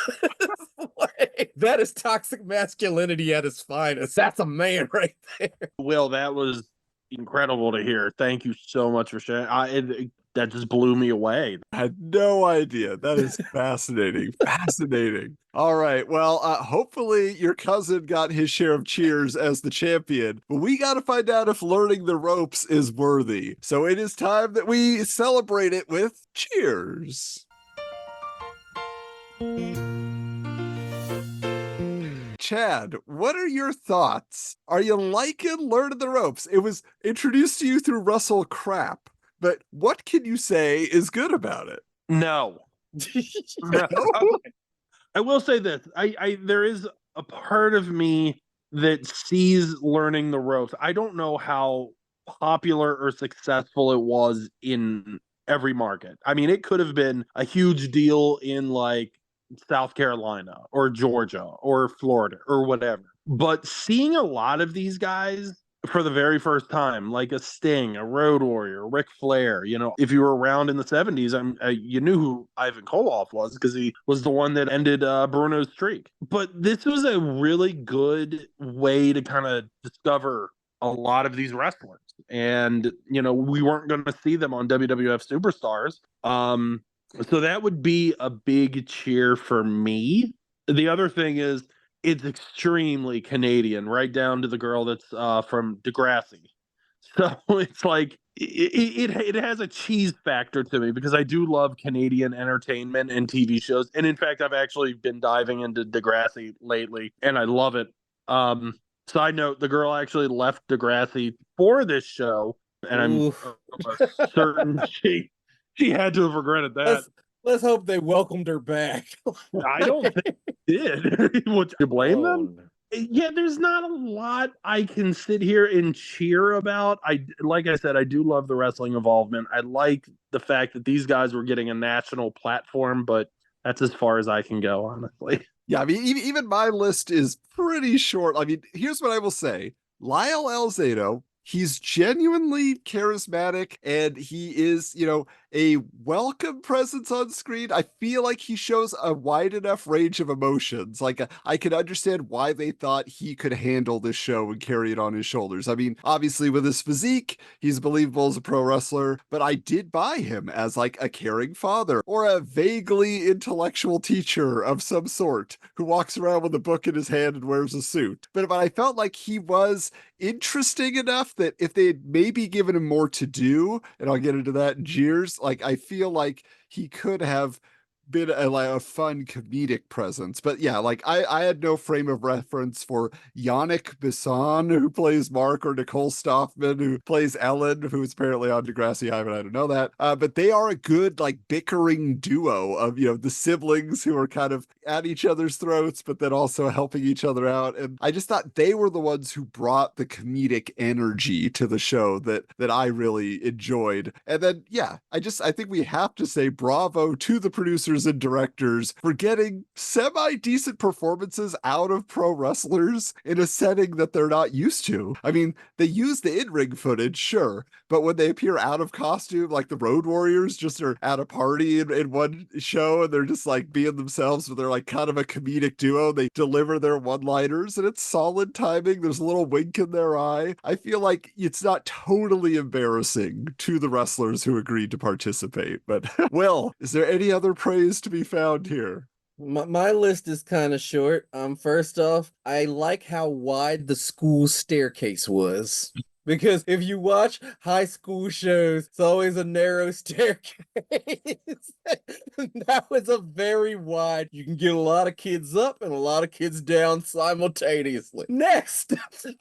Like, that is toxic masculinity at its finest. That's a man right there. Will, that was incredible to hear. Thank you so much for sharing. just blew me away. I had no idea. That is fascinating. Fascinating. All right. Well, hopefully your cousin got his share of cheers as the champion, but we got to find out if learning the ropes is worthy. So it is time that we celebrate it with cheers. Chad, what are your thoughts? Are you liking learning the ropes? It was introduced to you through Russell Crap, but what can you say is good about it? No. I will say this. There is a part of me that sees learning the ropes. I don't know how popular or successful it was in every market. I mean, it could have been a huge deal in like South Carolina or Georgia or Florida or whatever. But seeing a lot of these guys for the very first time, like a Sting, a Road Warrior, Ric Flair, if you were around in the 70s, you knew who Ivan Koloff was because he was the one that ended Bruno's streak. But this was a really good way to kind of discover a lot of these wrestlers. And, we weren't going to see them on WWF Superstars. So that would be a big cheer for me. The other thing is it's extremely Canadian, right down to the girl that's from Degrassi. So it's like it has a cheese factor to me because I do love Canadian entertainment and TV shows. And in fact, I've actually been diving into Degrassi lately, and I love it. Side note, the girl actually left Degrassi for this show, and I'm certain she had to have regretted that. Let's hope they welcomed her back. I don't think they did. Would you blame them? Yeah, there's not a lot I can sit here and cheer about. Like I said, I do love the wrestling involvement. I like the fact that these guys were getting a national platform, but that's as far as I can go, honestly. Yeah, I mean, even my list is pretty short. I mean, here's what I will say. Lyle Alzado, he's genuinely charismatic, and he is, a welcome presence on screen. I feel like he shows a wide enough range of emotions. Like, I can understand why they thought he could handle this show and carry it on his shoulders. I mean, obviously with his physique, he's believable as a pro wrestler, but I did buy him as like a caring father or a vaguely intellectual teacher of some sort who walks around with a book in his hand and wears a suit. But I felt like he was interesting enough that if they had maybe given him more to do, and I'll get into that in jeers, like I feel like he could have been a fun comedic presence. But yeah, like I had no frame of reference for Yannick Bisson, who plays Mark, or Nicole Stoffman, who plays Ellen, who is apparently on Degrassi High, but I don't know that. But they are a good like bickering duo of, the siblings who are kind of at each other's throats, but then also helping each other out. And I just thought they were the ones who brought the comedic energy to the show that I really enjoyed. And then, yeah, I think we have to say bravo to the producers and directors for getting semi-decent performances out of pro wrestlers in a setting that they're not used to. I mean, they use the in-ring footage, sure, but when they appear out of costume, like the Road Warriors just are at a party in one show and they're just like being themselves, but they're like kind of a comedic duo. They deliver their one-liners and it's solid timing. There's a little wink in their eye. I feel like it's not totally embarrassing to the wrestlers who agreed to participate. But Will, is there any other praise to be found here? My list is kind of short. First off, I like how wide the school staircase was. Because if you watch high school shows, it's always a narrow staircase. That was a very wide. You can get a lot of kids up and a lot of kids down simultaneously. Next,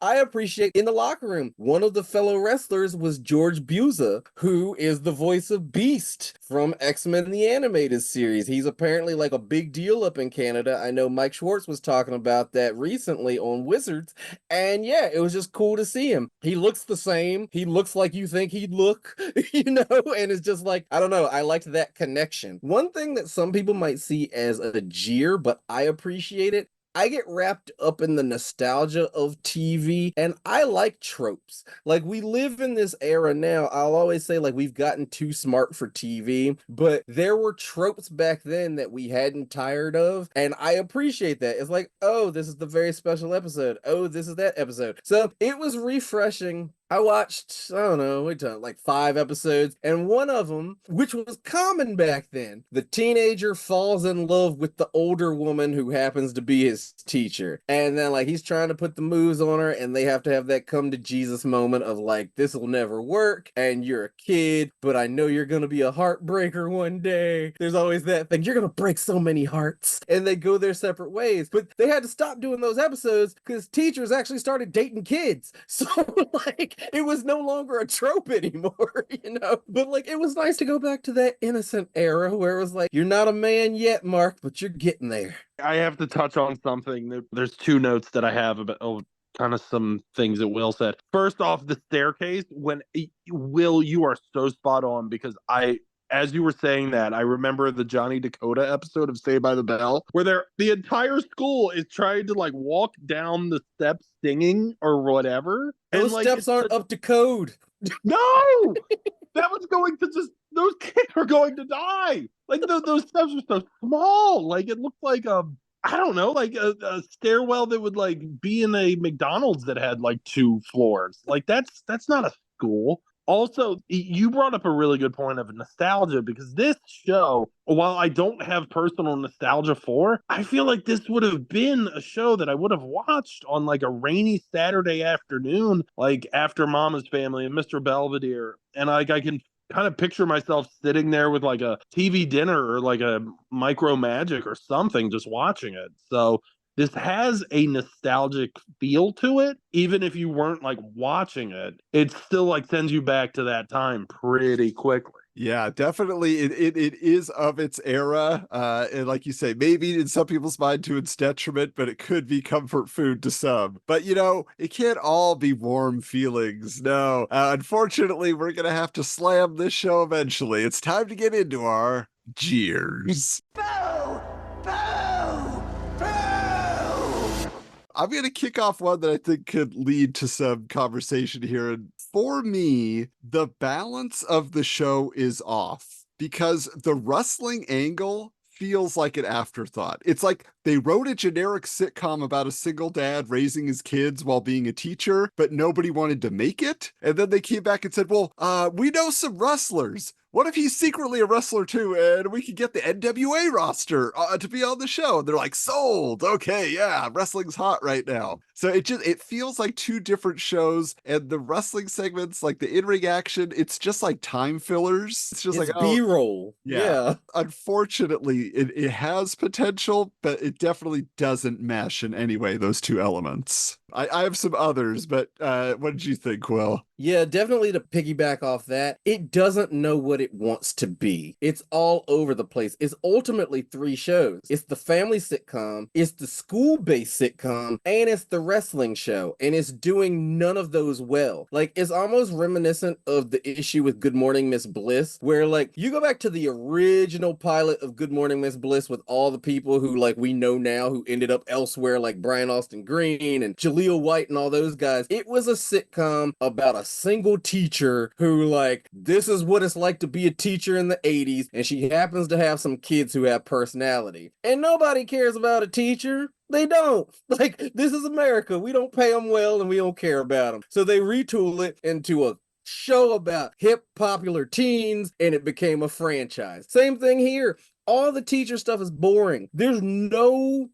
I appreciate in the locker room, one of the fellow wrestlers was George Buza, who is the voice of Beast from X-Men the Animated Series. He's apparently like a big deal up in Canada. I know Mike Schwartz was talking about that recently on Wizards. And yeah, it was just cool to see him. He looks the same. He looks like you think he'd look, and it's just like, I don't know. I liked that connection. One thing that some people might see as a jeer, but I appreciate it. I get wrapped up in the nostalgia of TV, and I like tropes. Like, we live in this era now. I'll always say, like, we've gotten too smart for TV, but there were tropes back then that we hadn't tired of, and I appreciate that. It's like, oh, this is the very special episode. Oh, this is that episode. So it was refreshing I watched, I don't know, like 5 episodes, and one of them, which was common back then, the teenager falls in love with the older woman who happens to be his teacher. And then, like, he's trying to put the moves on her, and they have to have that come to Jesus moment of, like, this will never work, and you're a kid, but I know you're gonna be a heartbreaker one day. There's always that thing, you're gonna break so many hearts. And they go their separate ways. But they had to stop doing those episodes because teachers actually started dating kids. So, like, it was no longer a trope anymore, But like, it was nice to go back to that innocent era where it was like, you're not a man yet, Mark, but you're getting there. I have to touch on something. There's 2 notes that I have about kind of some things that Will said. First off, the staircase. Will, you are so spot on, because as you were saying that, I remember the Johnny Dakota episode of Saved by the Bell, where the entire school is trying to like walk down the steps singing or whatever. Those steps aren't up to code. No, that was going to those kids are going to die. Like those steps are so small. Like it looked like I don't know, like a stairwell that would like be in a McDonald's that had like 2 floors. Like that's not a school. Also, you brought up a really good point of nostalgia, because this show, while I don't have personal nostalgia for, I feel like this would have been a show that I would have watched on like a rainy Saturday afternoon, like after Mama's Family and Mr. Belvedere. And like I can kind of picture myself sitting there with like a TV dinner or like a Micro Magic or something, just watching it. So this has a nostalgic feel to it. Even if you weren't like watching it, it still like sends you back to that time pretty quickly. Yeah, definitely. It is of its era. And like you say, maybe in some people's mind to its detriment, but it could be comfort food to some. But, it can't all be warm feelings. No. Unfortunately, we're going to have to slam this show eventually. It's time to get into our jeers. Boo! Boo! Boo! I'm going to kick off one that I think could lead to some conversation here. And for me, the balance of the show is off because the wrestling angle feels like an afterthought. It's like they wrote a generic sitcom about a single dad raising his kids while being a teacher, but nobody wanted to make it. And then they came back and said, well, we know some wrestlers. What if he's secretly a wrestler too, and we could get the NWA roster to be on the show? And they're like, sold. Okay, yeah, wrestling's hot right now. So it feels like 2 different shows, and the wrestling segments, like the in-ring action, it's just like time fillers. It's just It's like B-roll. Yeah. Unfortunately, it has potential, but it definitely doesn't mesh in any way, those 2 elements. I have some others, but what did you think, Will? Yeah, definitely to piggyback off that, it doesn't know what it wants to be. It's all over the place. It's ultimately 3 shows. It's the family sitcom, it's the school-based sitcom, and it's the wrestling show. And it's doing none of those well. Like, it's almost reminiscent of the issue with Good Morning Miss Bliss, where, like, you go back to the original pilot of Good Morning Miss Bliss with all the people who, like, we know now who ended up elsewhere, like Brian Austin Green and Jaleel White and all those guys. It was a sitcom about a single teacher who, like, this is what it's like to be a teacher in the 80s, and she happens to have some kids who have personality. And nobody cares about a teacher. They don't. Like, this is America. We don't pay them well, and we don't care about them. So they retool it into a show about hip, popular teens, and it became a franchise. Same thing here. All the teacher stuff is boring. There's nothing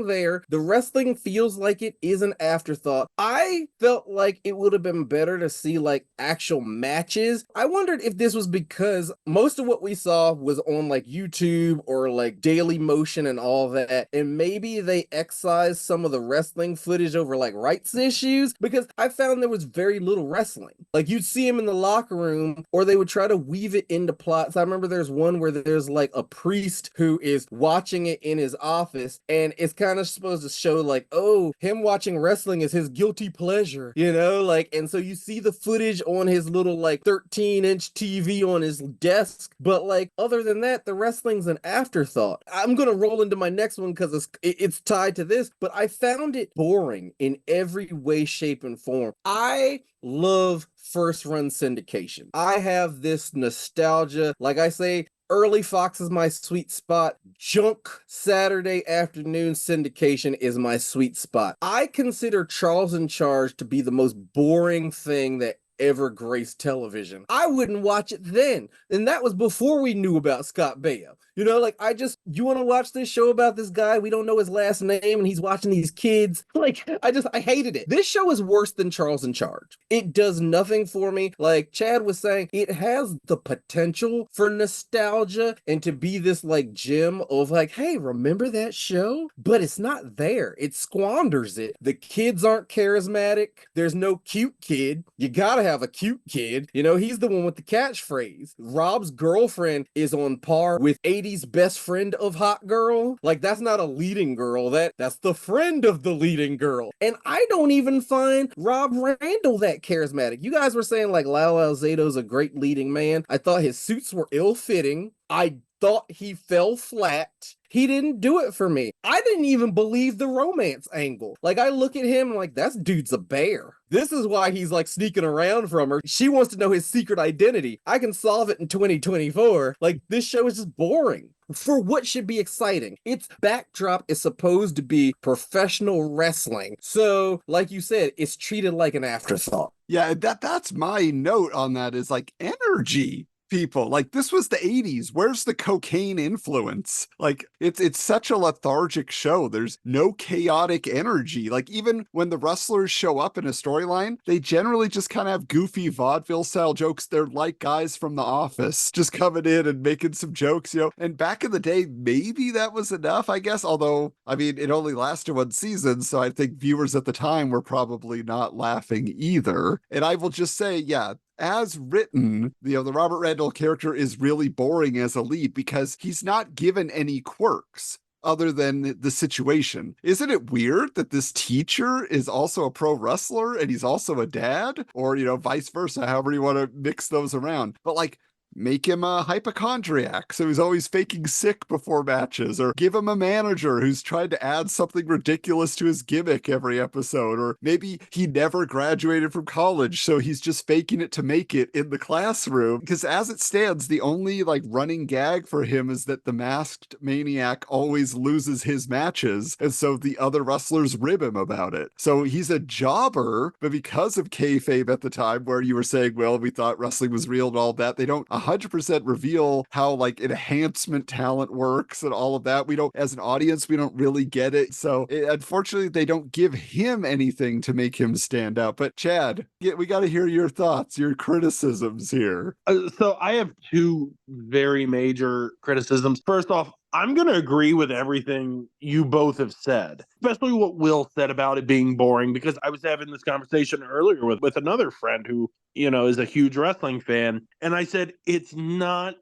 there. The wrestling feels like it is an afterthought. I felt like it would have been better to see like actual matches. I wondered if this was because most of what we saw was on like YouTube or like Daily Motion and all that, and maybe they excised some of the wrestling footage over like rights issues, because I found there was very little wrestling. Like, you'd see him in the locker room, or they would try to weave it into plots. I remember there's one where there's like a priest who is watching it in his office, and it's kind of supposed to show like, oh, him watching wrestling is his guilty pleasure, like, and so you see the footage on his little like 13-inch TV on his desk, but like other than that, the wrestling's an afterthought. I'm gonna roll into my next one because it's tied to this, but I found it boring in every way, shape, and form. I love first run syndication. I have this nostalgia, like I say, Early Fox is my sweet spot. Junk Saturday afternoon syndication is my sweet spot. I consider Charles in Charge to be the most boring thing that ever graced television. I wouldn't watch it then. And that was before we knew about Scott Baio. You know, like, you want to watch this show about this guy? We don't know his last name and he's watching these kids. Like, I hated it. This show is worse than Charles in Charge. It does nothing for me. Like Chad was saying, it has the potential for nostalgia and to be this like gem of like, hey, remember that show? But it's not there. It squanders it. The kids aren't charismatic. There's no cute kid. You gotta have a cute kid. You know, he's the one with the catchphrase. Rob's girlfriend is on par with 80s best friend of Hot Girl. Like, that's not a leading girl. That's the friend of the leading girl. And I don't even find Rob Randall that charismatic. You guys were saying like Lyle Alzado's a great leading man. I thought his suits were ill-fitting. I thought he fell flat. He didn't do it for me. I didn't even believe the romance angle. Like, I look at him like, that dude's a bear. This is why he's like sneaking around from her. She wants to know his secret identity. I can solve it in 2024. Like, this show is just boring. For what should be exciting. Its backdrop is supposed to be professional wrestling. So, like you said, it's treated like an afterthought. Yeah, that's my note on that is like energy. People like, this was the 80s. Where's the cocaine influence? Like, it's such a lethargic show. There's no chaotic energy. Like, even when the wrestlers show up in a storyline, they generally just kind of have goofy vaudeville style jokes. They're like guys from The Office just coming in and making some jokes, you know. And back in the day, maybe that was enough, I guess. Although, I mean, it only lasted one season, so I think viewers at the time were probably not laughing either. And I will just say, yeah, as written, you know, the Robert Randall character is really boring as a lead because he's not given any quirks other than the situation. Isn't it weird that this teacher is also a pro wrestler and he's also a dad? Or, you know, vice versa, however you want to mix those around. But like, make him a hypochondriac, so he's always faking sick before matches, or give him a manager who's trying to add something ridiculous to his gimmick every episode, or maybe he never graduated from college, so he's just faking it to make it in the classroom. Because as it stands, the only like running gag for him is that the masked maniac always loses his matches, and so the other wrestlers rib him about it. So he's a jobber, but because of kayfabe at the time, where you were saying, well, we thought wrestling was real and all that, they don't 100% reveal how like enhancement talent works and all of that. We don't, as an audience, we don't really get it. So unfortunately, they don't give him anything to make him stand out. But Chad, we got to hear your thoughts, your criticisms here. So I have two very major criticisms. First off, I'm going to agree with everything you both have said, especially what Will said about it being boring, because I was having this conversation earlier with another friend who, you know, is a huge wrestling fan. And I said, it's not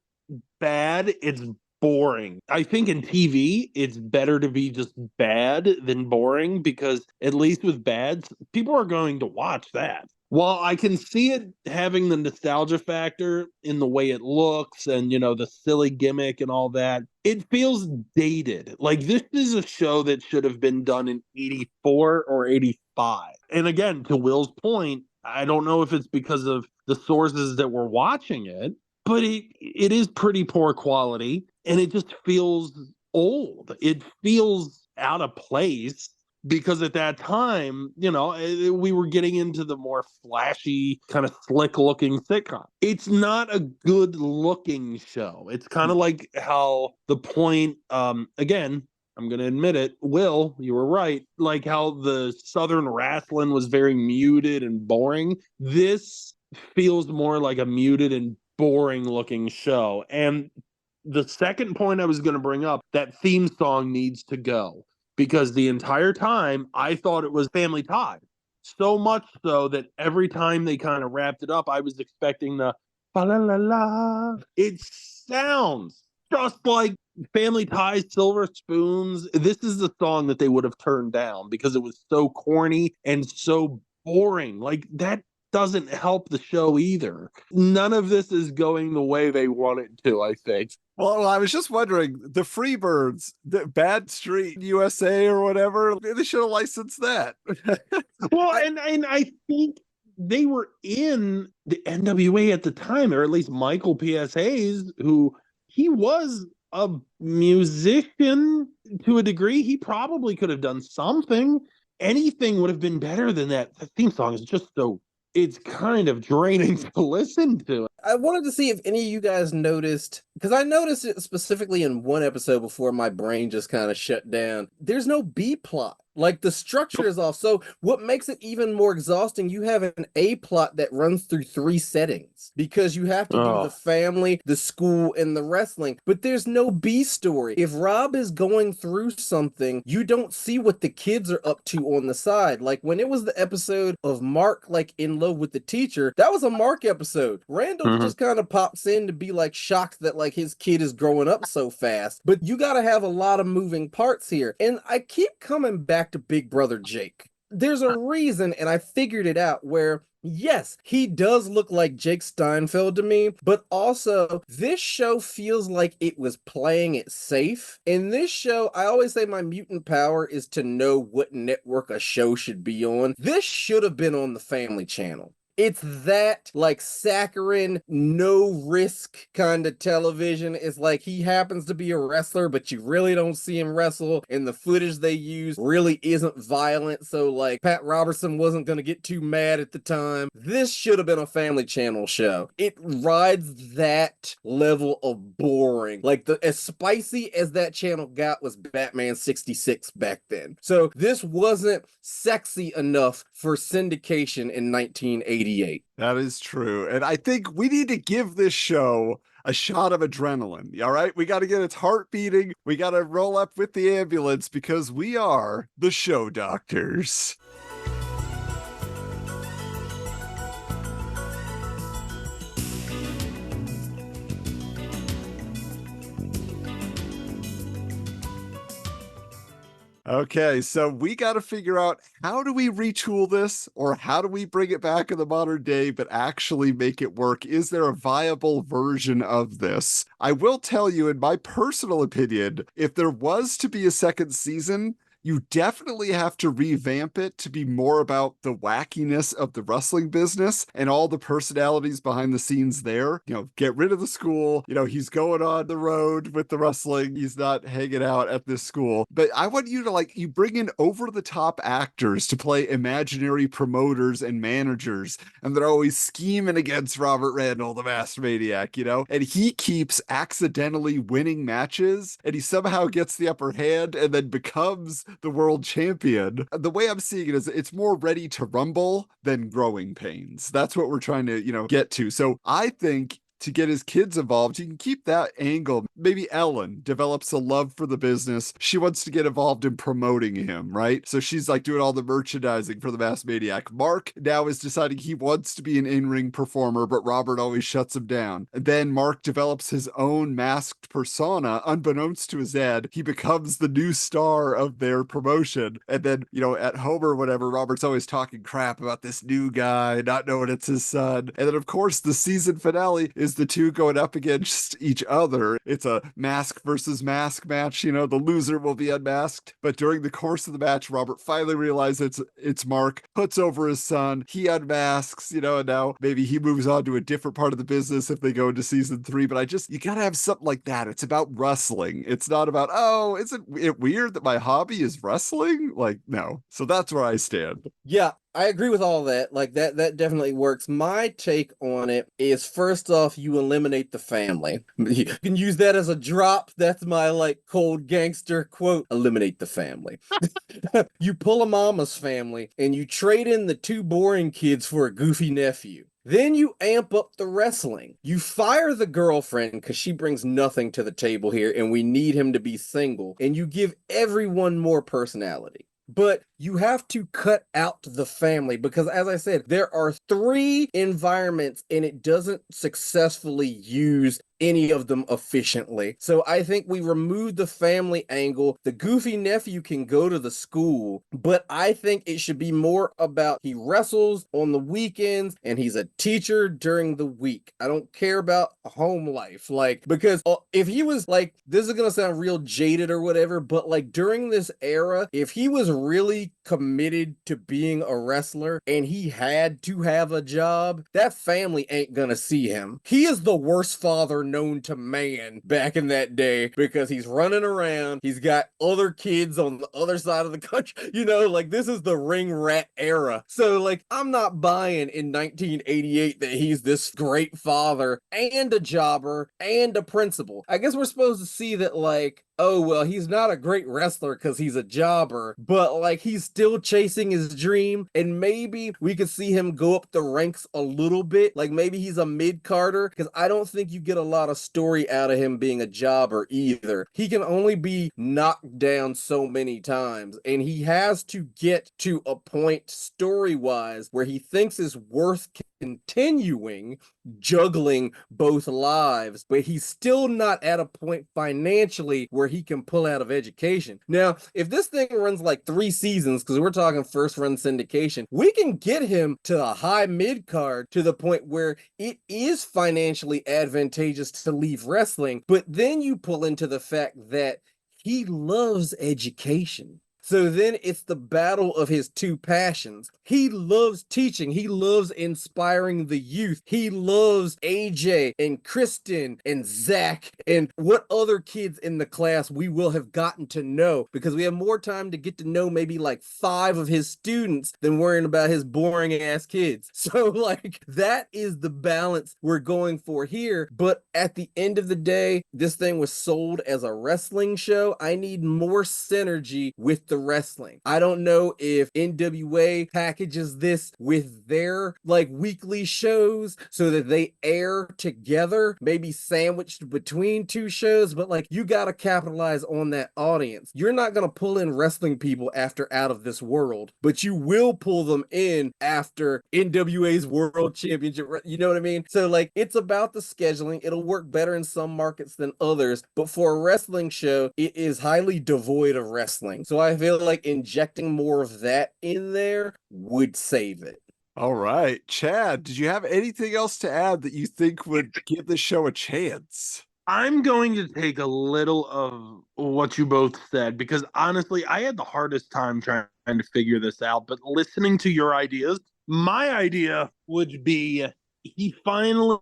bad. It's boring. I think in TV, it's better to be just bad than boring, because at least with bads, people are going to watch that. While I can see it having the nostalgia factor in the way it looks and, you know, the silly gimmick and all that, it feels dated. Like, this is a show that should have been done in 84 or 85. And again, to Will's point, I don't know if it's because of the sources that were watching it, but it is pretty poor quality, and it just feels old. It feels out of place. Because at that time, you know, we were getting into the more flashy, kind of slick-looking sitcom. It's not a good-looking show. It's kind of like how the point, again, I'm going to admit it, Will, you were right, like how the Southern wrestling was very muted and boring. This feels more like a muted and boring-looking show. And the second point I was going to bring up, that theme song needs to go. Because the entire time, I thought it was Family Ties. So much so that every time they kind of wrapped it up, I was expecting the fa la la la. It sounds just like Family Ties, Silver Spoons. This is the song that they would have turned down because it was so corny and so boring. Like, that doesn't help the show either. None of this is going the way they want it to, I think. Well, I was just wondering, the Freebirds, the Bad Street USA or whatever, they should have licensed that. Well, and I think they were in the NWA at the time, or at least Michael P.S. Hayes, who he was a musician to a degree. He probably could have done something. Anything would have been better than that. The theme song is just so, it's kind of draining to listen to. I wanted to see if any of you guys noticed, because I noticed it specifically in one episode before my brain just kind of shut down. There's no B plot. Like, the structure is off. So what makes it even more exhausting, you have an A plot that runs through 3 settings because you have to do the family, the school, and the wrestling. But there's no B story. If Rob is going through something, you don't see what the kids are up to on the side. Like, when it was the episode of Mark, like, in love with the teacher, that was a Mark episode. Randall just kind of pops in to be, like, shocked that, like, his kid is growing up so fast. But you got to have a lot of moving parts here. And I keep coming back to Big Brother Jake. There's a reason, and I figured it out, where yes, he does look like Jake Steinfeld to me, but also this show feels like it was playing it safe. In this show, I always say my mutant power is to know what network a show should be on. This should have been on the Family Channel. It's that, like, saccharine, no-risk kind of television. It's like he happens to be a wrestler, but you really don't see him wrestle, and the footage they use really isn't violent, so, like, Pat Robertson wasn't going to get too mad at the time. This should have been a Family Channel show. It rides that level of boring. Like, as spicy as that channel got was Batman 66 back then. So this wasn't sexy enough for syndication in 1988. That is true. And I think we need to give this show a shot of adrenaline. All right. We got to get its heart beating. We got to roll up with the ambulance because we are the show doctors. Okay, so we got to figure out, how do we retool this, or how do we bring it back in the modern day but actually make it work? Is there a viable version of this? I will tell you, in my personal opinion, if there was to be a second season, you definitely have to revamp it to be more about the wackiness of the wrestling business and all the personalities behind the scenes there. You know, get rid of the school. You know, he's going on the road with the wrestling. He's not hanging out at this school. But I want you to, like, you bring in over-the-top actors to play imaginary promoters and managers, and they're always scheming against Robert Randall, the masked maniac, you know? And he keeps accidentally winning matches, and he somehow gets the upper hand and then becomes the world champion. The way I'm seeing it is it's more Ready to Rumble than Growing Pains. That's what we're trying to, get to. So I think to get his kids involved, you can keep that angle. Maybe Ellen develops a love for the business. She wants to get involved in promoting him, right? So she's like doing all the merchandising for the Masked Maniac. Mark now is deciding he wants to be an in-ring performer, but Robert always shuts him down. And then Mark develops his own masked persona. Unbeknownst to his dad, he becomes the new star of their promotion. And then, at home or whatever, Robert's always talking crap about this new guy, not knowing it's his son. And then, of course, the season finale is the two going up against each other. It's a mask versus mask match. The loser will be unmasked. But during the course of the match, Robert finally realizes it's Mark, puts over his son, he unmasks, and now maybe he moves on to a different part of the business if they go into season 3. But you gotta have something like that. It's about wrestling. It's not about, isn't it weird that my hobby is wrestling? Like, no. So that's where I stand. Yeah, I agree with all that. Like, that definitely works. My take on it is, first off, you eliminate the family. You can use that as a drop. That's my, cold gangster quote. Eliminate the family. You pull a mama's family, and you trade in the 2 boring kids for a goofy nephew. Then you amp up the wrestling. You fire the girlfriend because she brings nothing to the table here, and we need him to be single. And you give everyone more personality. But you have to cut out the family because, as I said, there are 3 environments and it doesn't successfully use any of them efficiently. So I think we remove the family angle. The goofy nephew can go to the school, but I think it should be more about he wrestles on the weekends and he's a teacher during the week. I don't care about home life. Because if he was this is going to sound real jaded or whatever, but during this era, if he was really committed to being a wrestler and he had to have a job, that family ain't gonna see him. He is the worst father known to man back in that day because he's running around. He's got other kids on the other side of the country. Like this is the ring rat era. So like I'm not buying in 1988 that he's this great father and a jobber and a principal. I guess we're supposed to see that like, oh, well, he's not a great wrestler because he's a jobber, but like he's still chasing his dream. And maybe we could see him go up the ranks a little bit. Like maybe he's a mid-carder because I don't think you get a lot of story out of him being a jobber either. He can only be knocked down so many times. And he has to get to a point story-wise where he thinks is worth continuing juggling both lives, but he's still not at a point financially where he can pull out of education. Now, if this thing runs like 3 seasons, because we're talking first run syndication, we can get him to a high mid card to the point where it is financially advantageous to leave wrestling, but then you pull into the fact that he loves education. So then it's the battle of his two passions. He loves teaching. He loves inspiring the youth. He loves AJ and Kristen and Zach and what other kids in the class we will have gotten to know because we have more time to get to know maybe like 5 of his students than worrying about his boring ass kids. So like that is the balance we're going for here. But at the end of the day, this thing was sold as a wrestling show. I need more synergy with the wrestling. I don't know if NWA packages this with their like weekly shows so that they air together, maybe sandwiched between 2 shows, but like you got to capitalize on that audience. You're not going to pull in wrestling people after Out of This World, but you will pull them in after NWA's World Championship. You know what I mean? So like it's about the scheduling. It'll work better in some markets than others, but for a wrestling show, it is highly devoid of wrestling. So I feel like injecting more of that in there would save it. All right. Chad, did you have anything else to add that you think would give the show a chance? I'm going to take a little of what you both said because honestly, I had the hardest time trying to figure this out. But listening to your ideas, my idea would be he finally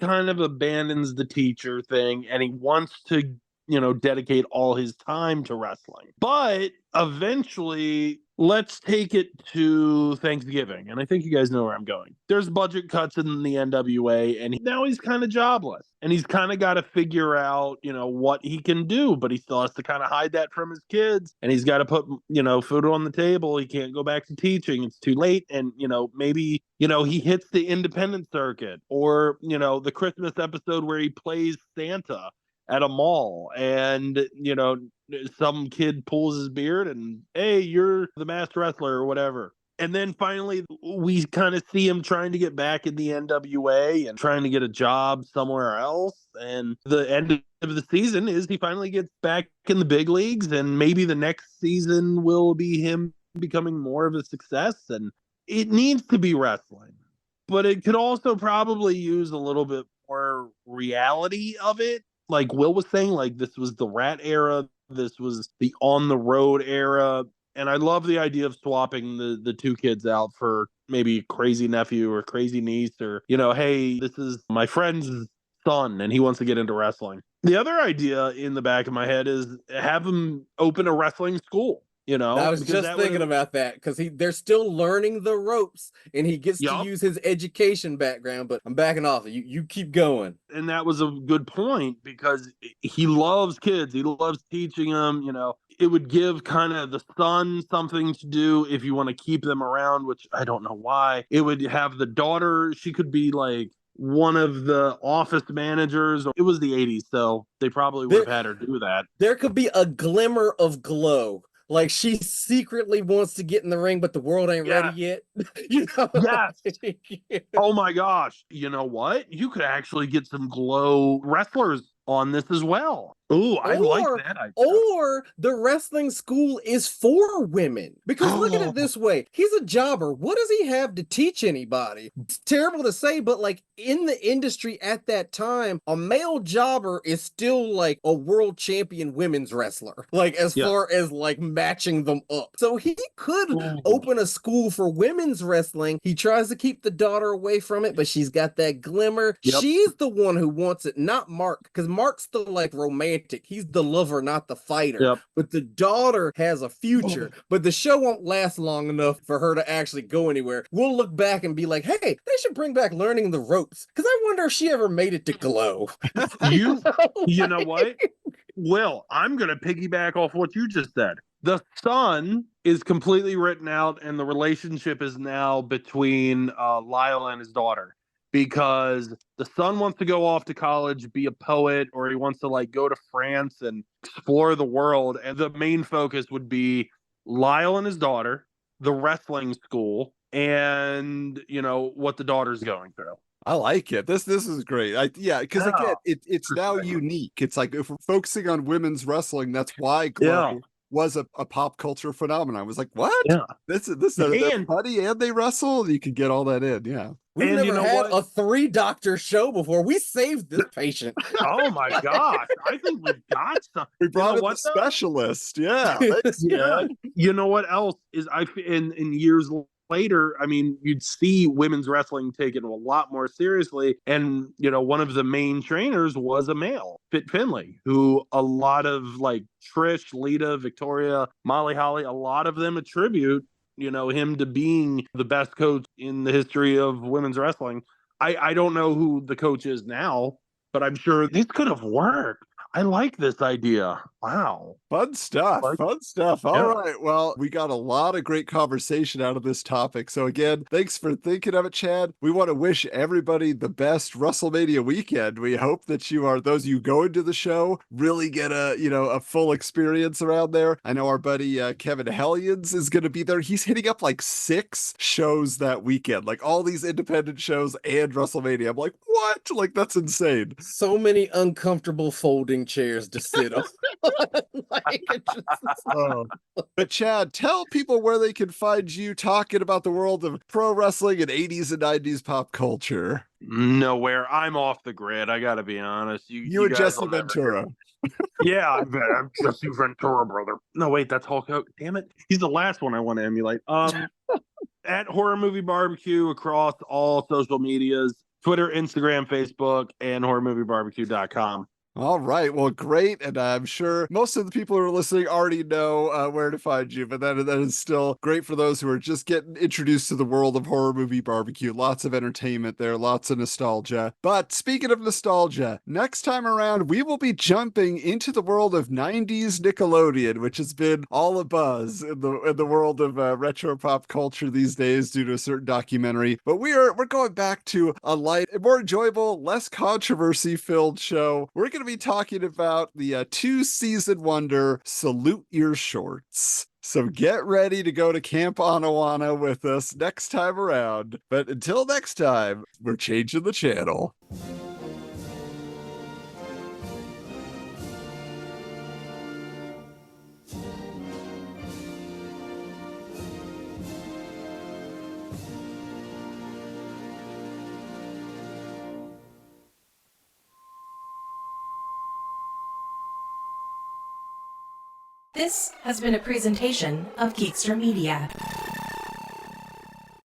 kind of abandons the teacher thing and he wants to, dedicate all his time to wrestling. But eventually, let's take it to Thanksgiving. And I think you guys know where I'm going. There's budget cuts in the NWA, and now he's kind of jobless. And he's kind of got to figure out, what he can do. But he still has to kind of hide that from his kids. And he's got to put, food on the table. He can't go back to teaching. It's too late. And, maybe, he hits the independent circuit. Or, the Christmas episode where he plays Santa at a mall and some kid pulls his beard and hey, you're the masked wrestler or whatever. And then finally we kind of see him trying to get back in the NWA and trying to get a job somewhere else. And the end of the season is he finally gets back in the big leagues, and maybe the next season will be him becoming more of a success. And it needs to be wrestling, but it could also probably use a little bit more reality of it. Like Will was saying, like this was the rat era. This was the on the road era. And I love the idea of swapping the 2 kids out for maybe crazy nephew or crazy niece or, hey, this is my friend's son and he wants to get into wrestling. The other idea in the back of my head is have him open a wrestling school. I was just thinking about that because they're still learning the ropes and he gets to use his education background, but I'm backing off. You keep going. And that was a good point because he loves kids. He loves teaching them, It would give kind of the son something to do if you want to keep them around, which I don't know why. It would have the daughter. She could be like one of the office managers. It was the 80s, so they probably would have had her do that. There could be a glimmer of glow. Like she secretly wants to get in the ring, but the world ain't ready yet. Yes. Oh my gosh. You know what? You could actually get some glow wrestlers on this as well. Ooh, I like Or, that idea. or the wrestling school is for women. Because look at it this way. He's a jobber. What does he have to teach anybody? It's terrible to say, but like in the industry at that time, a male jobber is still like a world champion women's wrestler. Like as Yeah. far as like matching them up. So he could Ooh. open a school for women's wrestling. He tries to keep the daughter away from it, but she's got that glimmer. Yep. She's the one who wants it, not Mark, because Mark's the like romantic. He's the lover, not the fighter. Yep. But the daughter has a future. But the show won't last long enough for her to actually go anywhere. We'll look back and be like, hey, they should bring back learning the ropes. Because I wonder if she ever made it to Glow. You know what? Will, I'm going to piggyback off what you just said. The son is completely written out, and the relationship is now between Lyle and his daughter. Because the son wants to go off to college, be a poet, or he wants to like go to France and explore the world. And the main focus would be Lyle and his daughter, the wrestling school, and what the daughter's going through. I like it. This is great. Because again, it's now unique. It's like if we're focusing on women's wrestling, that's why Glow was a pop culture phenomenon. I was like, what? Yeah. This they're buddy and they wrestle. You can get all that in. Yeah. We've never had a 3-doctor show before. We saved this patient. Oh my gosh. I think we've got some. We brought in the specialist. Yeah. Thanks, yeah. You know what else is in years later, I mean, you'd see women's wrestling taken a lot more seriously. And, one of the main trainers was a male, Fit Finlay, who a lot of like Trish, Lita, Victoria, Molly Holly, a lot of them attribute him to being the best coach in the history of women's wrestling. I don't know who the coach is now, but I'm sure this could have worked. I like this idea. Wow. Fun stuff. All right. Well, we got a lot of great conversation out of this topic. So again, thanks for thinking of it, Chad. We want to wish everybody the best WrestleMania weekend. We hope that those of you going to the show really get a full experience around there. I know our buddy Kevin Hellions is going to be there. He's hitting up like 6 shows that weekend, like all these independent shows and WrestleMania. I'm like, what? Like, that's insane. So many uncomfortable folding chairs to sit on. But Chad, tell people where they can find you talking about the world of pro wrestling and 80s and 90s pop culture. Nowhere. I'm off the grid. I gotta be honest. You and Jesse Ventura. Yeah, I bet. I'm Jesse Ventura, brother. No, wait, that's Hulk Hogan. Damn it. He's the last one I want to emulate. At Horror Movie BBQ across all social medias, Twitter, Instagram, Facebook, and horrormoviebarbecue.com. All right. Well, great. And I'm sure most of the people who are listening already know where to find you, but that is still great for those who are just getting introduced to the world of Horror Movie BBQ. Lots of entertainment there, lots of nostalgia. But speaking of nostalgia, next time around, we will be jumping into the world of 90s Nickelodeon, which has been all abuzz in the world of retro pop culture these days due to a certain documentary. But we're going back to a light, more enjoyable, less controversy-filled show. We're going to be talking about the 2-season wonder Salute Your Shorts. So get ready to go to Camp Anawana with us next time around. But until next time, we're changing the channel. This has been a presentation of Geekster Media.